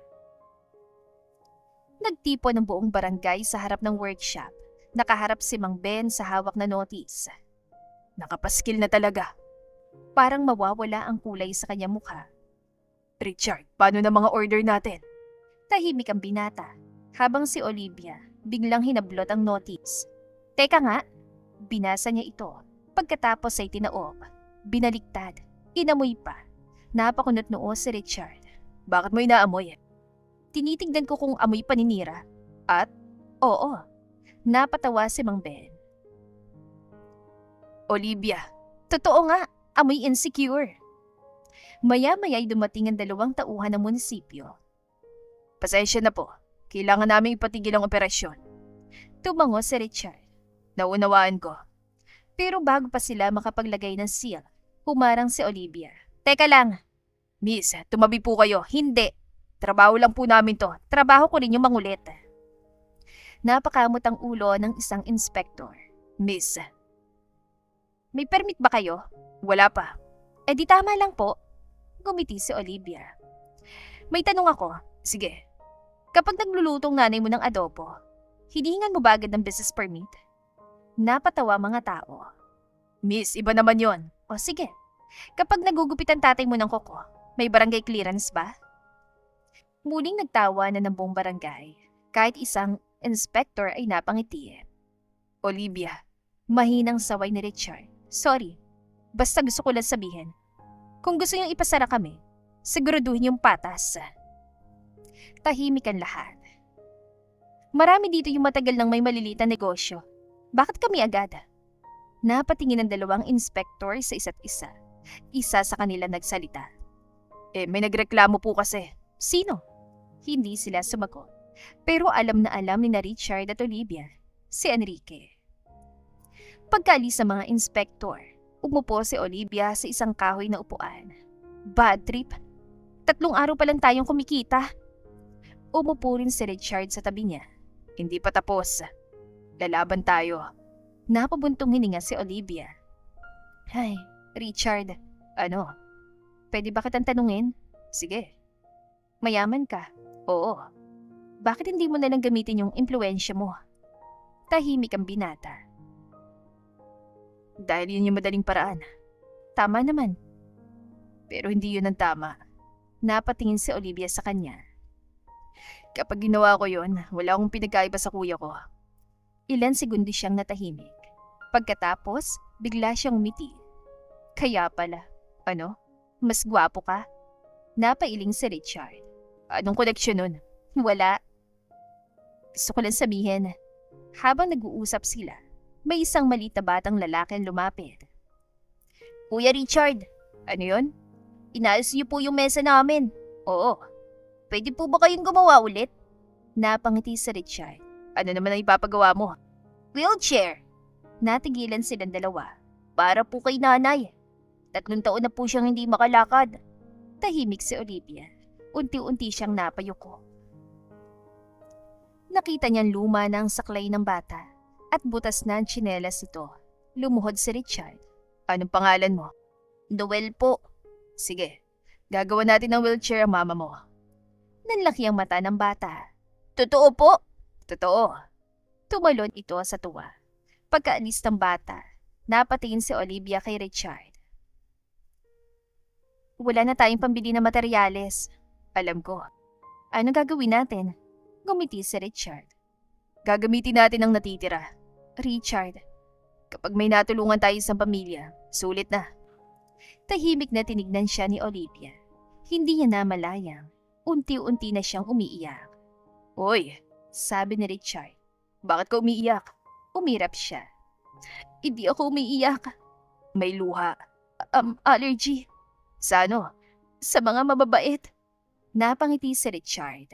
Nagtipon ang buong barangay sa harap ng workshop. Nakaharap si Mang Ben sa hawak na notice. Nakapaskil na talaga. Parang mawawala ang kulay sa kanyang mukha. Richard, paano na mga order natin? Tahimik ang binata, habang si Olivia biglang hinablot ang notice. Teka nga, binasa niya ito. Pagkatapos ay tinaob, binaliktad, inamoy pa. Napakunot noo si Richard. Bakit mo inaamoy? Tinitignan ko kung amoy paninira. At? Oo, napatawa si Mang Ben. Olivia, Totoo nga, amoy insecure. Maya-maya'y dumating ang 2 tauhan ng munisipyo. pasensya na po. Kailangan naming ipatigil ang operasyon. Tumango si Richard. Naunawaan ko. Pero bago pa sila makapaglagay ng seal, Humarang si Olivia. Teka lang. Miss, tumabi po kayo. Hindi. Trabaho lang po namin to. Trabaho ko rin yung mangulit. Napakamot ang ulo ng isang inspektor. Miss, May permit ba kayo? wala pa. Eh di tama lang po. Gumiti si Olivia. May tanong ako. Sige. Kapag naglulutong nanay mo ng adobo, hiningan mo ba agad ng business permit? Napatawa mga tao. Miss, iba naman yon. O sige, kapag nagugupit ang tatay mo ng kuko, may barangay clearance ba? Muling nagtawa na ng buong barangay. Kahit isang inspector ay napangiti. Olivia, Mahinang saway ni Richard. Sorry, basta gusto ko lang sabihin. Kung gusto niyong ipasara kami, siguraduhin yung patas. Tahimik ang lahat. Marami dito yung matagal nang may maliliit na negosyo. Bakit kami agad? Napatingin ang dalawang inspektor sa isa't isa. Isa sa kanila nagsalita. may nagreklamo po kasi. Sino? Hindi sila sumagot. Pero alam na alam ni na Richard at Olivia, si Enrique. Pagkaalis sa mga inspektor, umupo si Olivia sa isang kahoy na upuan. Bad trip. 3 araw pa lang tayong kumikita. Umupo rin si Richard sa tabi niya. Hindi pa tapos. Lalaban tayo. Napabuntong hininga si Olivia. Ay, Richard, ano? Pwede ba kitang tanungin? Sige. Mayaman ka? Oo. Bakit hindi mo nalang gamitin yung impluensya mo? Tahimik ang binata. Dahil yun yung madaling paraan. Tama naman. Pero hindi yun ang tama. Napatingin si Olivia sa kanya. Kapag ginawa ko yun, wala akong pinagkaiba sa kuya ko. Ilan segundo siyang natahimik. Pagkatapos, bigla siyang umiti. Kaya pala, ano? Mas gwapo ka? Napailing si Richard. Anong koneksyon nun? Wala. Gusto ko lang sabihin, habang nag-uusap sila, may isang maliit na batang lalaki ang lumapit. Kuya Richard, Ano yun? inaayos niyo po yung mesa namin. Oo. Pwede po ba kayong gumawa ulit? Napangiti si Richard. Ano naman ang ipapagawa mo? Wheelchair. Natigilan silang dalawa. Para po kay nanay. 3 taon na po siyang hindi makalakad. Tahimik si Olivia. Unti-unti siyang napayuko. Nakita niyang luma na ang saklay ng bata at butas na ang tsinelas nito. Lumuhod si Richard. Anong pangalan mo? Noel po. Sige. Gagawa natin ng wheelchair ang mama mo. Nanlaki ang mata ng bata. Totoo po? Totoo. Tumalon ito sa tuwa. Pagkaalis ng bata, napatingin si Olivia kay Richard. Wala na tayong pambili ng materyales. Alam ko. Ano gagawin natin? Gumiti si Richard. Gagamitin natin ang natitira. Richard, Kapag may natulungan tayo sa pamilya, sulit na. tahimik na tinignan siya ni Olivia. Hindi niya namalayang. Unti-unti na siyang umiiyak. Hoy, Sabi ni Richard. bakit ka umiiyak? Umirap siya. Hindi ako umiiyak. May luha. Allergy. Sa ano? Sa mga mababait. Napangiti si Richard.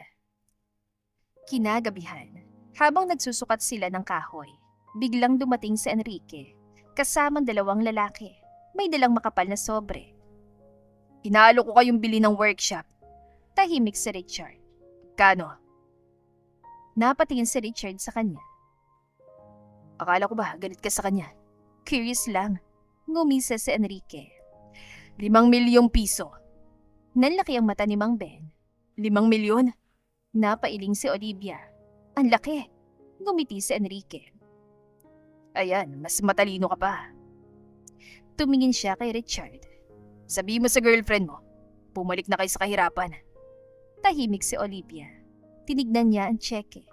Kinagabihan, habang nagsusukat sila ng kahoy, biglang dumating si Enrique, kasamang 2 lalaki. May dalang makapal na sobre. Inaalo ko kayong bili ng workshop. Tahimik si Richard. Kano? Napatingin si Richard sa kanya. Akala ko ba galit ka sa kanya? Curious lang. Ngumisa si Enrique. 5 milyong piso. Nanlaki ang mata ni Mang Ben. 5 milyon? Napailing si Olivia. Ang laki. Ngumiti si Enrique. Ayan, mas matalino ka pa. Tumingin siya kay Richard. Sabi mo sa girlfriend mo, bumalik na kayo sa kahirapan. Tahimik si Olivia. Tinignan niya ang tseke.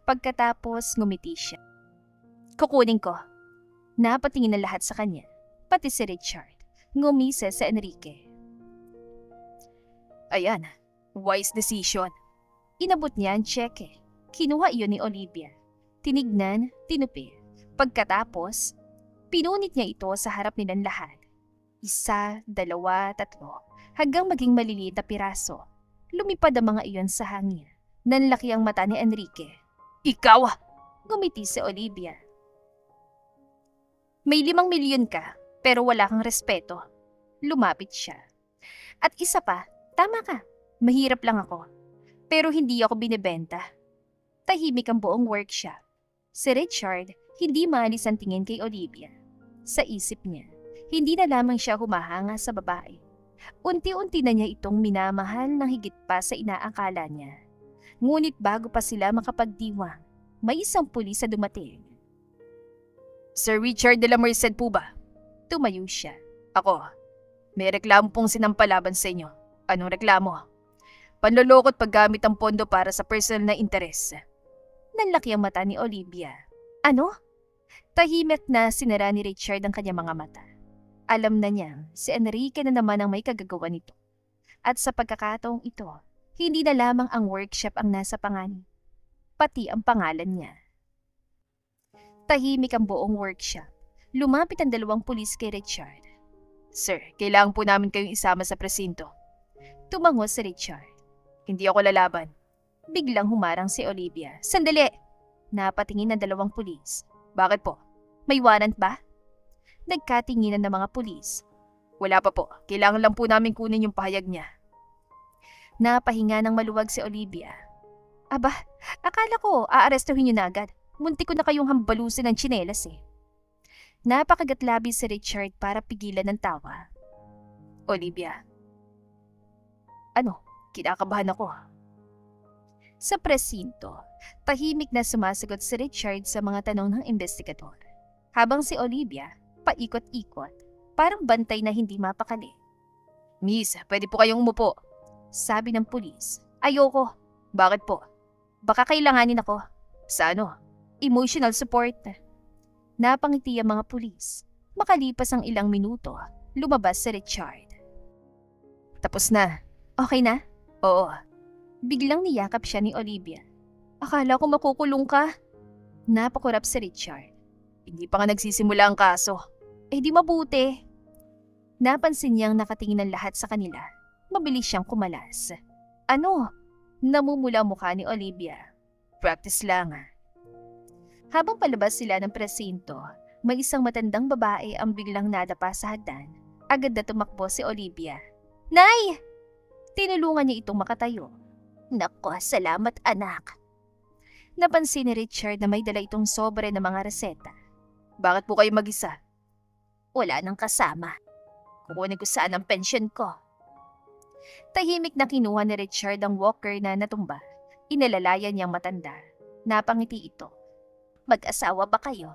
Pagkatapos ngumiti siya. Kukunin ko. Napatingin na lahat sa kanya. Pati si Richard. Ngumisa sa Enrique. Ayan, wise decision. Inabot niya ang tseke. Kinuha iyon ni Olivia. Tinignan, tinupi. Pagkatapos, pinunit niya ito sa harap nilang lahat. 1, 2, 3, hanggang maging maliliit na piraso. Lumipad ang mga iyon sa hangin. Nanlaki ang mata ni Enrique. Ikaw! Gumiti si Olivia. May 5 milyon ka, pero wala kang respeto. Lumapit siya. At isa pa, tama ka, mahirap lang ako. Pero hindi ako binebenta. Tahimik ang buong workshop. Si Richard, hindi maalis ang tingin kay Olivia. Sa isip niya, hindi na lamang siya humahanga sa babae. Unti-unti na niya itong minamahal ng higit pa sa inaakala niya. Ngunit bago pa sila makapagdiwang, may isang pulis na dumating. Sir Richard de la Merced po ba? Tumayo siya. Ako. May reklamo pong sinampalaban sa inyo. Anong reklamo? Panloloko at paggamit ng pondo para sa personal na interes. Nanlaki ang mata ni Olivia. Ano? Tahimik na sinara ni Richard ang kanyang mga mata. Alam na niya si Enrique na naman ang may kagagawa nito. At sa pagkakataong ito, hindi na lamang ang workshop ang nasa panganib, pati ang pangalan niya. Tahimik ang buong workshop. Lumapit ang dalawang pulis kay Richard. Sir, kailangan po namin kayong isama sa presinto. Tumango si Richard. Hindi ako lalaban. Biglang humarang si Olivia. Sandali! Napatingin ng dalawang pulis. Bakit po? May warrant ba? Nagkatinginan ng mga pulis. Wala pa po. Kailangan lang po namin kunin yung pahayag niya. Napahinga ng maluwag si Olivia. Aba, akala ko aarestuhin niyo na agad. Munti ko na kayong hambalusin ng tsinelas eh. Napakagatlabi si Richard para pigilan ng tawa. Olivia. Ano? Kinakabahan ako. Sa presinto, tahimik na sumasagot si Richard sa mga tanong ng investigador. Habang si Olivia, paikot-ikot, parang bantay na hindi mapakali. Miss, pwede po kayong umupo. Sabi ng pulis. Ayoko. Bakit po? Baka kailanganin ako. Sa ano? Emotional support. Napangiti ang mga pulis. Makalipas ang ilang minuto, lumabas si Richard. Tapos na. Okay na? Oo. Biglang niyakap siya ni Olivia. Akala ko makukulong ka. Napakurap si Richard. Hindi pa nga nagsisimula ang kaso. Eh di mabuti. Napansin niyang nakatingin ang lahat sa kanila. Mabilis siyang kumalas. Ano? Namumula mukha ni Olivia. Practice lang. Habang palabas sila ng presinto, may isang matandang babae ang biglang nadapa sa hagdan. Agad na tumakbo si Olivia. Nay! Tinulungan niya itong makatayo. Nako, salamat anak. Napansin ni Richard na may dala itong sobre ng mga reseta. Bakit po kayo mag-isa? Wala nang kasama. Kukunin ko saan ang pensyon ko. Tahimik na kinuha ni Richard ang walker na natumba. Inalalayan niyang matanda. Napangiti ito. Mag-asawa ba kayo?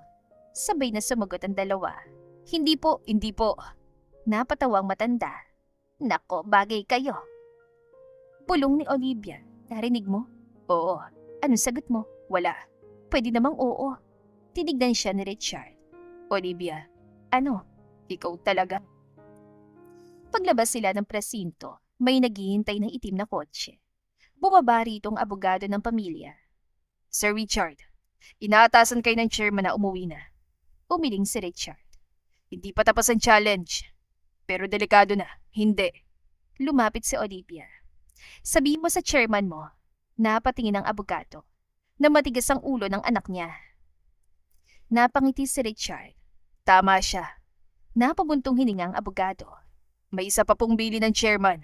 Sabay na sumagot ang dalawa. Hindi po. Napatawang matanda. Nako, bagay kayo. Pulong ni Olivia. Narinig mo? Oo. Anong sagot mo? Wala. Pwede namang oo. Tinignan siya ni Richard. Olivia. Ano? Ikaw talaga. Paglabas sila ng presinto, may naghihintay ng itim na kotse. Bumaba rito ang abogado ng pamilya. Sir Richard, inaatasan kayo ng chairman na umuwi na. Umiling si Richard. Hindi pa tapos ang challenge. Pero delikado na. Hindi. Lumapit si Olivia. Sabihin mo sa chairman mo, napatingin ang abogado, na matigas ang ulo ng anak niya. Napangiti si Richard. Tama siya. Napabuntong hininga ang abogado. May isa pa pong bili ng chairman.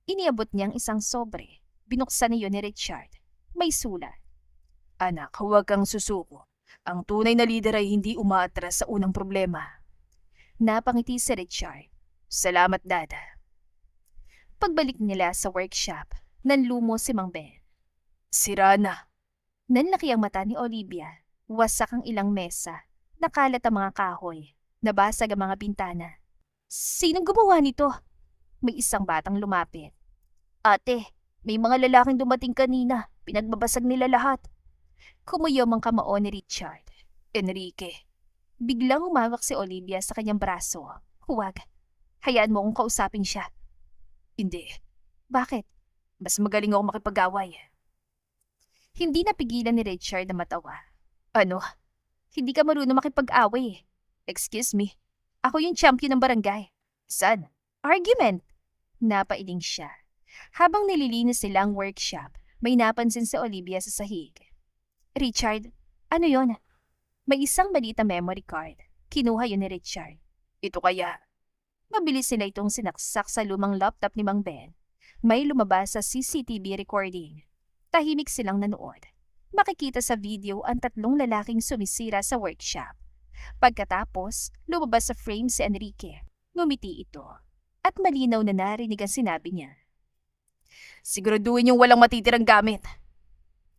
Iniabot niyang isang sobre. Binuksan niyo ni Richard. May sulat. Anak, huwag kang susuko. Ang tunay na lider ay hindi umaatras sa unang problema. Napangiti si Richard. Salamat, Dad. Pagbalik nila sa workshop, nanlumo si Mang Ben. Sira na. Nanlaki ang mata ni Olivia. Wasak ang ilang mesa. Nakalat ang mga kahoy. Nabasag ang mga bintana. Sinong gumawa nito? May isang batang lumapit. Ate, may mga lalaking dumating kanina. Pinagbabasag nila lahat. Kumuyom ang kamao ni Richard. Enrique. Biglang humawak si Olivia sa kanyang braso. Huwag. Hayaan mo akong kausapin siya. Hindi. Bakit? Mas magaling ako makipag-away. Hindi napigilan ni Richard na matawa. Ano? Hindi ka marunong makipag-away. Excuse me. Ako yung champion ng barangay. Saan? Argument. Napailing siya. Habang nililinis sila ang workshop, may napansin si Olivia sa sahig. Richard, ano yon? May isang balita memory card. Kinuha yun ni Richard. Ito kaya. Mabilis sila itong sinaksak sa lumang laptop ni Mang Ben. May lumabas sa CCTV recording. Tahimik silang nanood. Makikita sa video ang tatlong lalaking sumisira sa workshop. Pagkatapos, lumabas sa frame si Enrique. Ngumiti ito. At malinaw na narinig ang sinabi niya. Siguraduhin yung walang matitirang gamit.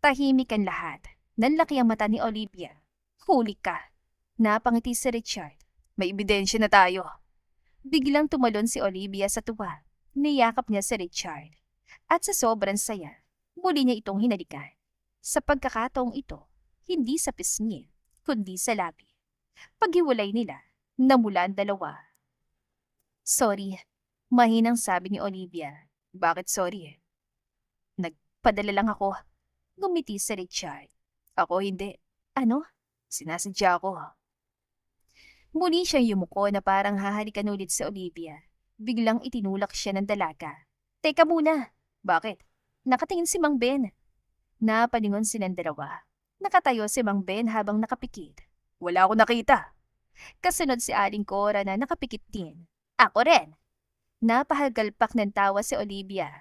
Tahimik ang lahat. Nanlaki ang mata ni Olivia. Huli ka. Napangiti si Richard. May ebidensya na tayo. Biglang tumalon si Olivia sa tuwa. Niyakap niya si Richard. At sa sobrang saya, muli niya itong hinalikan. Sa pagkakataong ito, hindi sa pisngi, kundi sa labi. Paghiwalay nila, namula ang dalawa. Sorry, mahinang sabi ni Olivia. Bakit sorry? Nagpadala lang ako. Ngumiti si Richard. Ako hindi. Ano? Sinasadya ko. Muli siyang yumuko na parang hahalikan ulit si Olivia. Biglang itinulak siya ng dalaga. Teka muna. Bakit? Nakatingin si Mang Ben. Napalingon silang dalawa. Nakatayo si Mang Ben habang nakapikit. Wala ako nakita. Kasunod si Aling Cora na nakapikit din. Ako rin. Napahagalpak ng tawa si Olivia.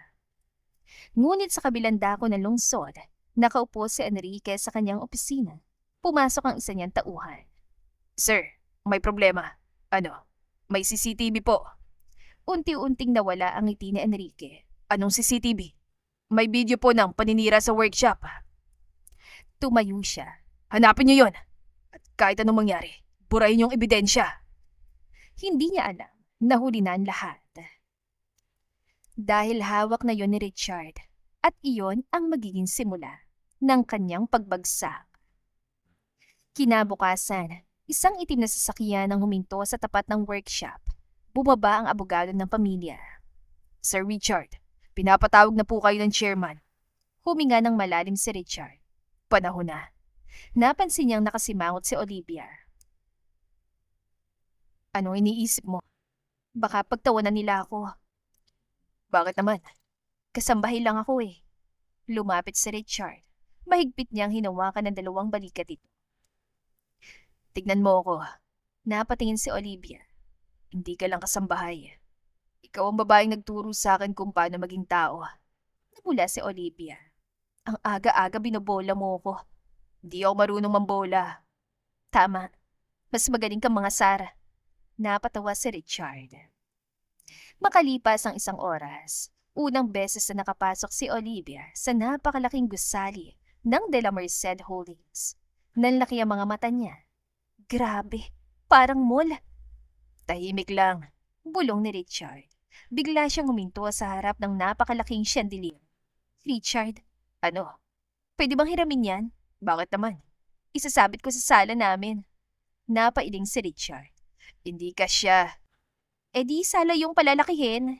Ngunit sa kabilang dako ng lungsod, nakaupo si Enrique sa kanyang opisina. Pumasok ang isa niyang tauhan. Sir, may problema. Ano? May CCTV po. Unti-unting nawala ang ngiti ni Enrique. Anong CCTV? May video po ng paninira sa workshop. Tumayo siya. Hanapin niyo yon. At kahit anong mangyari, burahin yung ebidensya. Hindi niya alam. Nahuli na ang lahat. Dahil hawak na yon ni Richard. At iyon ang magiging simula ng kanyang pagbagsak. Kinabukasan, isang itim na sasakyan ang huminto sa tapat ng workshop. Bumaba ang abogado ng pamilya. Sir Richard, pinapatawag na po kayo ng chairman. Huminga ng malalim si Richard. Panahon na. Napansin niyang nakasimangot si Olivia. Ano iniisip mo? Baka pagtawanan nila ako. Bakit naman? Kasambahay lang ako eh. Lumapit si Richard. Mahigpit niyang hinawakan ng dalawang balikat ito. Tignan mo ako. Napatingin si Olivia. Hindi ka lang kasambahay. Ikaw ang babaeng nagturo sa akin kung paano maging tao. Namula si Olivia. Ang aga-aga binobola mo ko. Hindi ako marunong mambola. Tama. Mas magaling kang mga Sara. Napatawa si Richard. Makalipas ang isang oras, unang beses na nakapasok si Olivia sa napakalaking gusali ng De La Merced Holdings. Nanlaki ang mga mata niya. Grabe, parang mall. Tahimik lang. Bulong ni Richard. Bigla siyang huminto sa harap ng napakalaking chandelier. Richard, Ano? pwede bang hiramin yan? Bakit naman? Isasabit ko sa sala namin. Napailing si Richard. Hindi ka siya. E di sala yung palalakihin.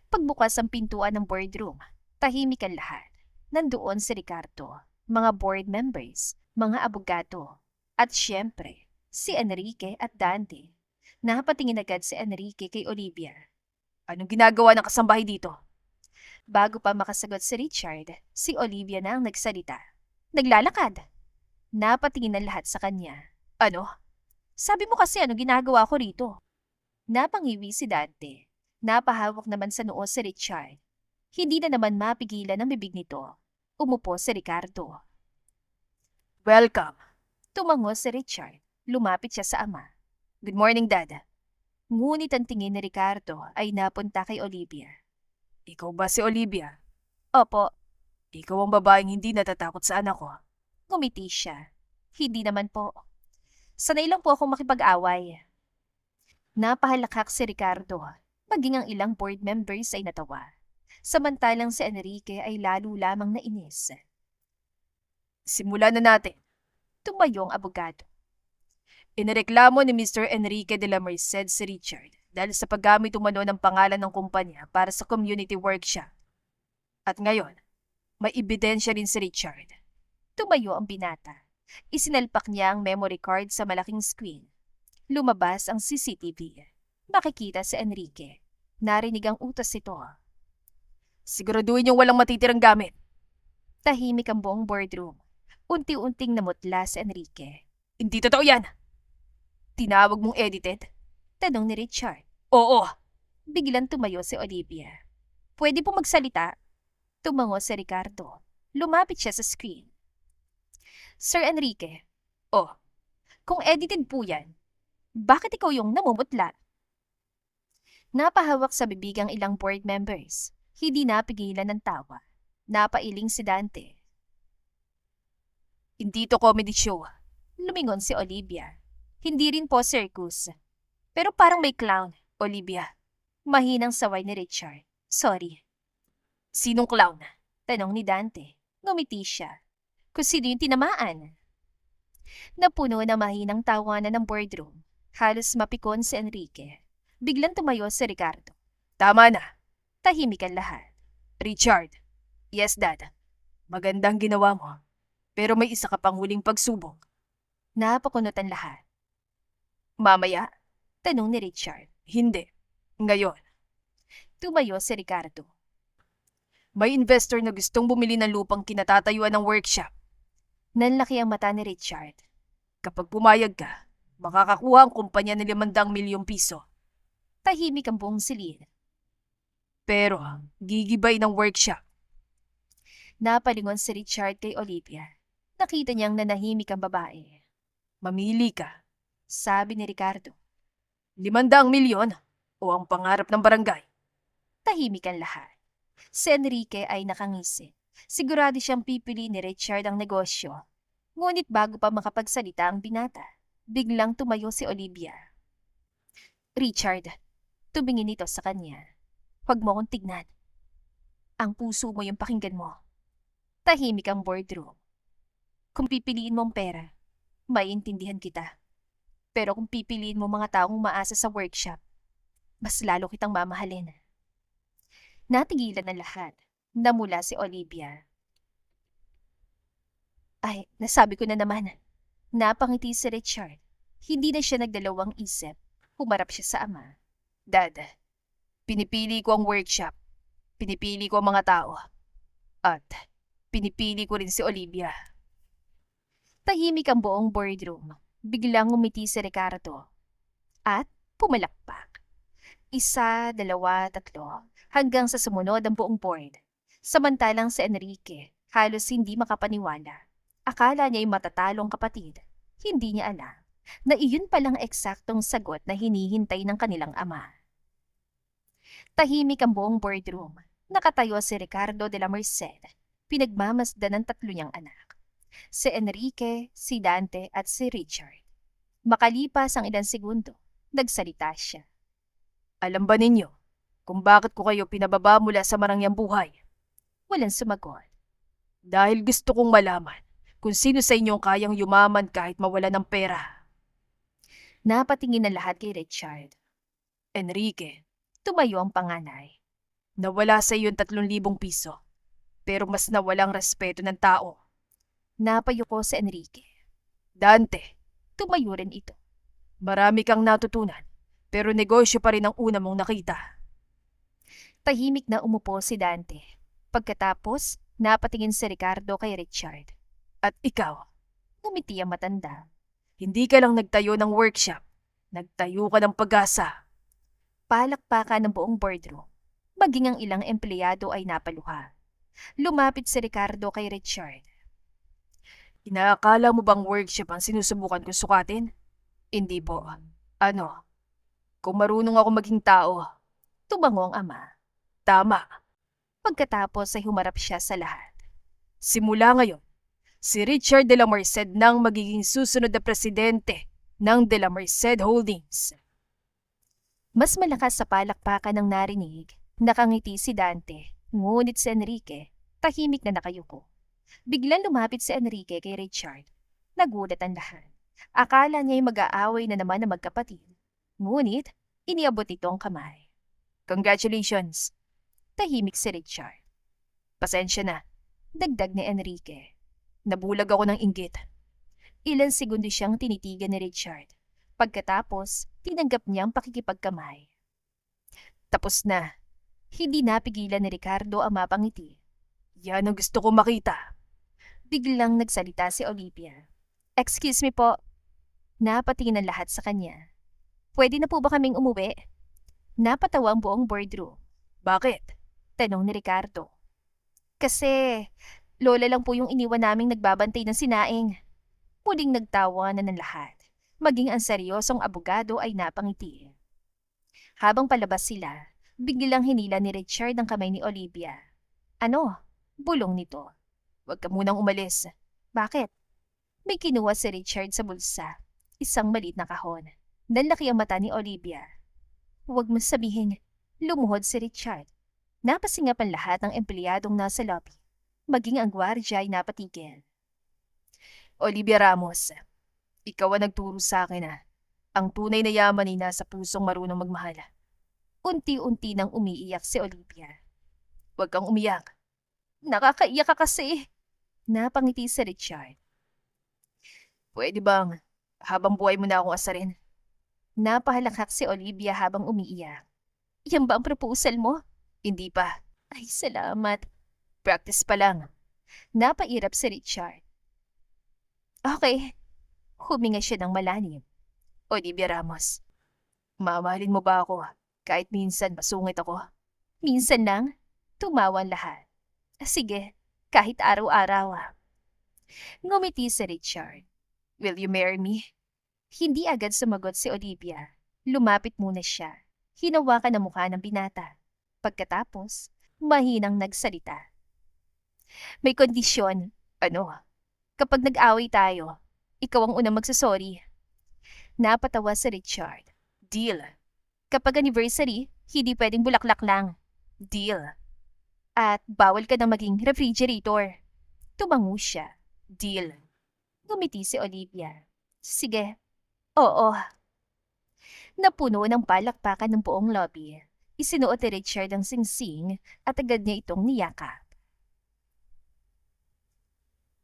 Pagbukas ang pintuan ng boardroom, tahimik ang lahat. Nandoon si Ricardo, mga board members, mga abogado, at syempre, si Enrique at Dante. Napatingin agad si Enrique kay Olivia. Anong ginagawa ng kasambahay dito? Bago pa makasagot si Richard, si Olivia na ang nagsalita. Naglalakad. Napatingin ang lahat sa kanya. Ano? Sabi mo kasi ano ginagawa ko rito. Napangiwi si Dante. Napahawak naman sa noo si Richard. Hindi na naman mapigilan ang bibig nito. Umupo si Ricardo. Welcome. Tumango si Richard. Lumapit siya sa ama. Good morning, Dad. Ngunit ang tingin ni Ricardo ay napunta kay Olivia. Ikaw ba si Olivia? Opo, Ikaw ang babaeng hindi natatakot sa anak ko. ngumiti siya. Hindi naman po. Sanay lang po akong makipag-away. Napahalakak si Ricardo. Maging ang ilang board members ay natawa. Samantalang si Enrique ay lalo lamang nainis. Simulan na natin. Tumayo ang abogado. Inireklamo ni Mr. Enrique de la Merced si Richard dahil sa paggamit umano ng pangalan ng kumpanya para sa community workshop. At ngayon, may ebidensya rin si Richard. Tumayo ang binata. Isinalpak niya ang memory card sa malaking screen. Lumabas ang CCTV. Makikita si Enrique. Narinig ang utos ito. Siguraduhin yung walang matitirang gamit. Tahimik ang buong boardroom. Unti-unting namutla si Enrique. Hindi totoo yan. Tinawag mong edited? Tanong ni Richard. Oo. Biglang tumayo si Olivia. Pwede po magsalita? Tumango si Ricardo. Lumapit siya sa screen. Sir Enrique, Oh, kung edited po yan, bakit ikaw yung namumutla? Napahawak sa bibig ang ilang board members. Hindi napigilan ng tawa. Napailing si Dante. hindi to comedy show. Lumingon si Olivia. Hindi rin po circus. Pero parang may clown, Olivia. Mahinang saway ni Richard. Sorry. Sinong clown? Tanong ni Dante. Ngumiti siya. Kung sino yung tinamaan. Napuno na mahinang tawanan ng boardroom. Halos mapikon si Enrique. Biglang tumayo si Ricardo. Tama na. Tahimik ang lahat. Richard. Yes, Dad. Magandang ginawa mo. Pero may isa ka pang huling pagsubok. Napakunot ang lahat. Mamaya? Tanong ni Richard. Hindi. Ngayon. Tumayo si Ricardo. May investor na gustong bumili ng lupang kinatatayuan ng workshop. Nanlaki ang mata ni Richard. Kapag pumayag ka, makakakuha ang kumpanya ng 500 milyong piso. Tahimik ang buong silid. Pero, gigibay ng workshop. Napalingon si Richard kay Olivia. Nakita niyang nanahimik ang babae. Mamili ka. Sabi ni Ricardo. 500 milyon o ang pangarap ng barangay. Tahimik ang lahat. Si Enrique ay nakangisi. Sigurado siyang pipili ni Richard ang negosyo. Ngunit bago pa makapagsalita ang binata, biglang tumayo si Olivia. Richard, tumingin ito sa kanya. Huwag mo akong tignan. Ang puso mo yung pakinggan mo. Tahimik ang boardroom. Kung pipiliin mo ang pera, maiintindihan kita. Pero kung pipiliin mo mga taong umaasa sa workshop, mas lalo kitang mamahalin. Natigilan ang lahat. Namula si Olivia. Ay, nasabi ko na naman. Napangiti si Richard. Hindi na siya nagdalawang isip. Humarap siya sa ama. Dad, pinipili ko ang workshop. Pinipili ko ang mga tao. At pinipili ko rin si Olivia. Tahimik ang buong boardroom. Biglang umiti si Ricardo. At pumalakpak. 1, 2, 3, hanggang sa sumunod ang buong board. Samantalang si Enrique, halos hindi makapaniwala. Akala niya'y matatalong kapatid. Hindi niya alam na iyon palang eksaktong sagot na hinihintay ng kanilang ama. Tahimik ang buong boardroom. Nakatayo si Ricardo de la Merced. Pinagmamasdan ng 3 niyang anak. Si Enrique, si Dante at si Richard. Makalipas ang ilang segundo, nagsalita siya. Alam ba ninyo kung bakit ko kayo pinababa mula sa marangyang buhay? Walang sumagot. Dahil gusto kong malaman kung sino sa inyo ang kayang yumaman kahit mawala ng pera. Napatingin ang lahat kay Richard. Enrique, Tumayo ang panganay. nawala sa iyo ang 3,000 piso. Pero mas nawalang respeto ng tao. Napayuko si Enrique. Dante, Tumayo rin ito. marami kang natutunan. Pero negosyo pa rin ang una mong nakita. Tahimik na umupo si Dante. Pagkatapos, napatingin si Ricardo kay Richard. At ikaw, Ngumiti ang matanda. hindi ka lang nagtayo ng workshop. Nagtayo ka ng pag-asa. Palakpakan ng buong boardroom. Maging ang ilang empleyado ay napaluha. Lumapit si Ricardo kay Richard. Inaakala mo bang workshop ang sinusubukan kong sukatin? Hindi po. Ano? Kung marunong ako maging tao, Tumango ang ama. tama. Pagkatapos ay humarap siya sa lahat. Simula ngayon, si Richard de la Merced nang magiging susunod na presidente ng De La Merced Holdings. Mas malakas sa palakpakan ng narinig, nakangiti si Dante, ngunit si Enrique, tahimik na nakayuko. Biglang lumapit si Enrique kay Richard. Nagulat ang lahat. Akala niya'y mag-aaway na naman na magkapatid. Ngunit, iniabot ito ang kamay. Congratulations. Tahimik si Richard. Pasensya na. Dagdag ni Enrique. Nabulag ako ng inggit. Ilang segundo siyang tinitigan ni Richard. Pagkatapos, tinanggap niya ang pakikipagkamay. Tapos na. Hindi napigilan ni Ricardo ang mapangiti. Yan ang gusto kong makita. Biglang nagsalita si Olivia. Excuse me po. Napatingin ang lahat sa kanya. Pwede na po ba kaming umuwi? Napatawa ang buong boardroom. Bakit? Tanong ni Ricardo. Kasi, lola lang po yung iniwan naming nagbabantay ng sinaing. Muling nagtawa na ng lahat. Maging ang seryosong abogado ay napangiti. Habang palabas sila, biglang hinila ni Richard ang kamay ni Olivia. Ano? Bulong nito. Huwag ka munang umalis. Bakit? May kinuha si Richard sa bulsa. Isang maliit na kahon. Nanlaki ang mata ni Olivia. Huwag mo sabihin. Lumuhod si Richard. Napasingap ang lahat ng empleyadong nasa lobby. Maging ang gwardya ay napatigil. Olivia Ramos, ikaw ang nagturo sa akin na ang tunay na yaman ay nasa pusong marunong magmahal. Unti-unti nang umiiyak si Olivia. Huwag kang umiyak. Nakakaiyak ka kasi. Napangiti si Richard. Pwede bang habang buhay mo na akong asarin? Napahalakhak si Olivia habang umiiyak. Yan ba ang proposal mo? Hindi pa. Ay, salamat. Practice pa lang. Napairap si Richard. Okay. Huminga siya ng malalim. Olivia Ramos, mamahalin mo ba ako kahit minsan masungit ako? Minsan lang, tumawa ang lahat. Sige, kahit araw-araw. Ngumiti si Richard. Will you marry me? Hindi agad sumagot si Olivia. Lumapit muna siya. Hinawakan ang mukha ng binata. Pagkatapos, mahinang nagsalita. May kondisyon. Ano? Kapag nag-away tayo, ikaw ang unang magsasorry. Napatawa si Richard. Deal. Kapag anniversary, hindi pwedeng bulaklak lang. Deal. At bawal ka na maging refrigerator. Tumango siya. Deal. Ngumiti si Olivia. Sige. Oo. Napuno ng palakpakan ng buong lobby. Isinuot ni Richard ang singsing at agad niya itong niyakap.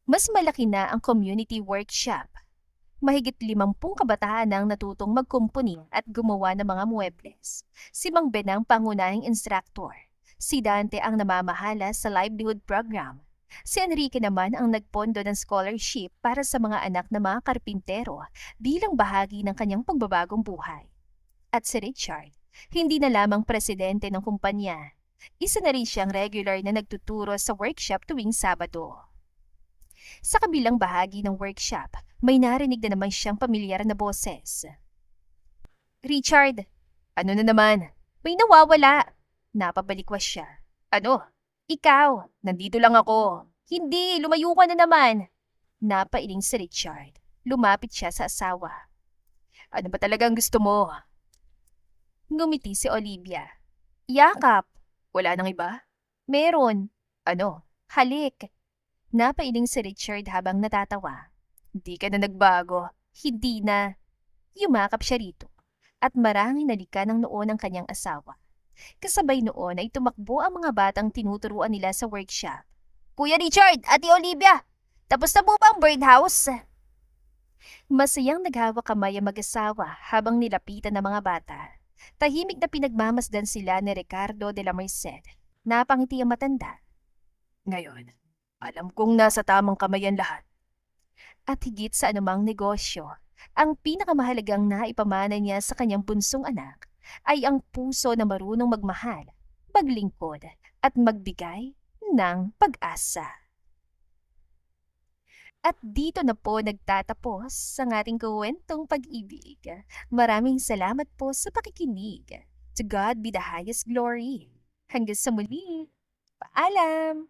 Mas malaki na ang community workshop. Mahigit 50 kabataan ang natutong magkumpuni at gumawa ng mga muebles. Si Mang Ben ang pangunahing instructor. Si Dante ang namamahala sa livelihood program. Si Enrique naman ang nagpondo ng scholarship para sa mga anak ng mga karpintero bilang bahagi ng kanyang pagbabagong buhay. At si Richard, hindi na lamang presidente ng kumpanya. Isa na rin siyang regular na nagtuturo sa workshop tuwing Sabado. Sa kabilang bahagi ng workshop, may narinig na naman siyang pamilyar na boses. Richard, Ano na naman? may nawawala. Napabalikwas siya. Ano? Ikaw, Nandito lang ako. hindi, lumayo ka na naman. Napailing si Richard. Lumapit siya sa asawa. Ano ba talagang gusto mo? Ngumiti si Olivia. Yakap. Wala nang iba? Meron. Ano? Halik. Napailing si Richard habang natatawa. Di ka na nagbago. Hindi na. Yumakap siya rito. At maranging nalika ng noon ng kanyang asawa. Kasabay noon ay tumakbo ang mga batang tinuturuan nila sa workshop. Kuya Richard, Ate Olivia, tapos na po ba ang birdhouse? Masayang naghawak kamay ang mag-asawa habang nilapitan ng mga bata. Tahimik na pinagmamasdan sila ni Ricardo de la Merced. Napangiti ang matanda. Ngayon, alam kong nasa tamang kamay ang lahat. At higit sa anumang negosyo, ang pinakamahalagang naipamana niya sa kanyang bunsong anak ay ang puso na marunong magmahal, maglingkod at magbigay ng pag-asa. At dito na po nagtatapos ang ating kwentong pag-ibig. Maraming salamat po sa pakikinig. To God be the highest glory. Hanggang sa muli. Paalam!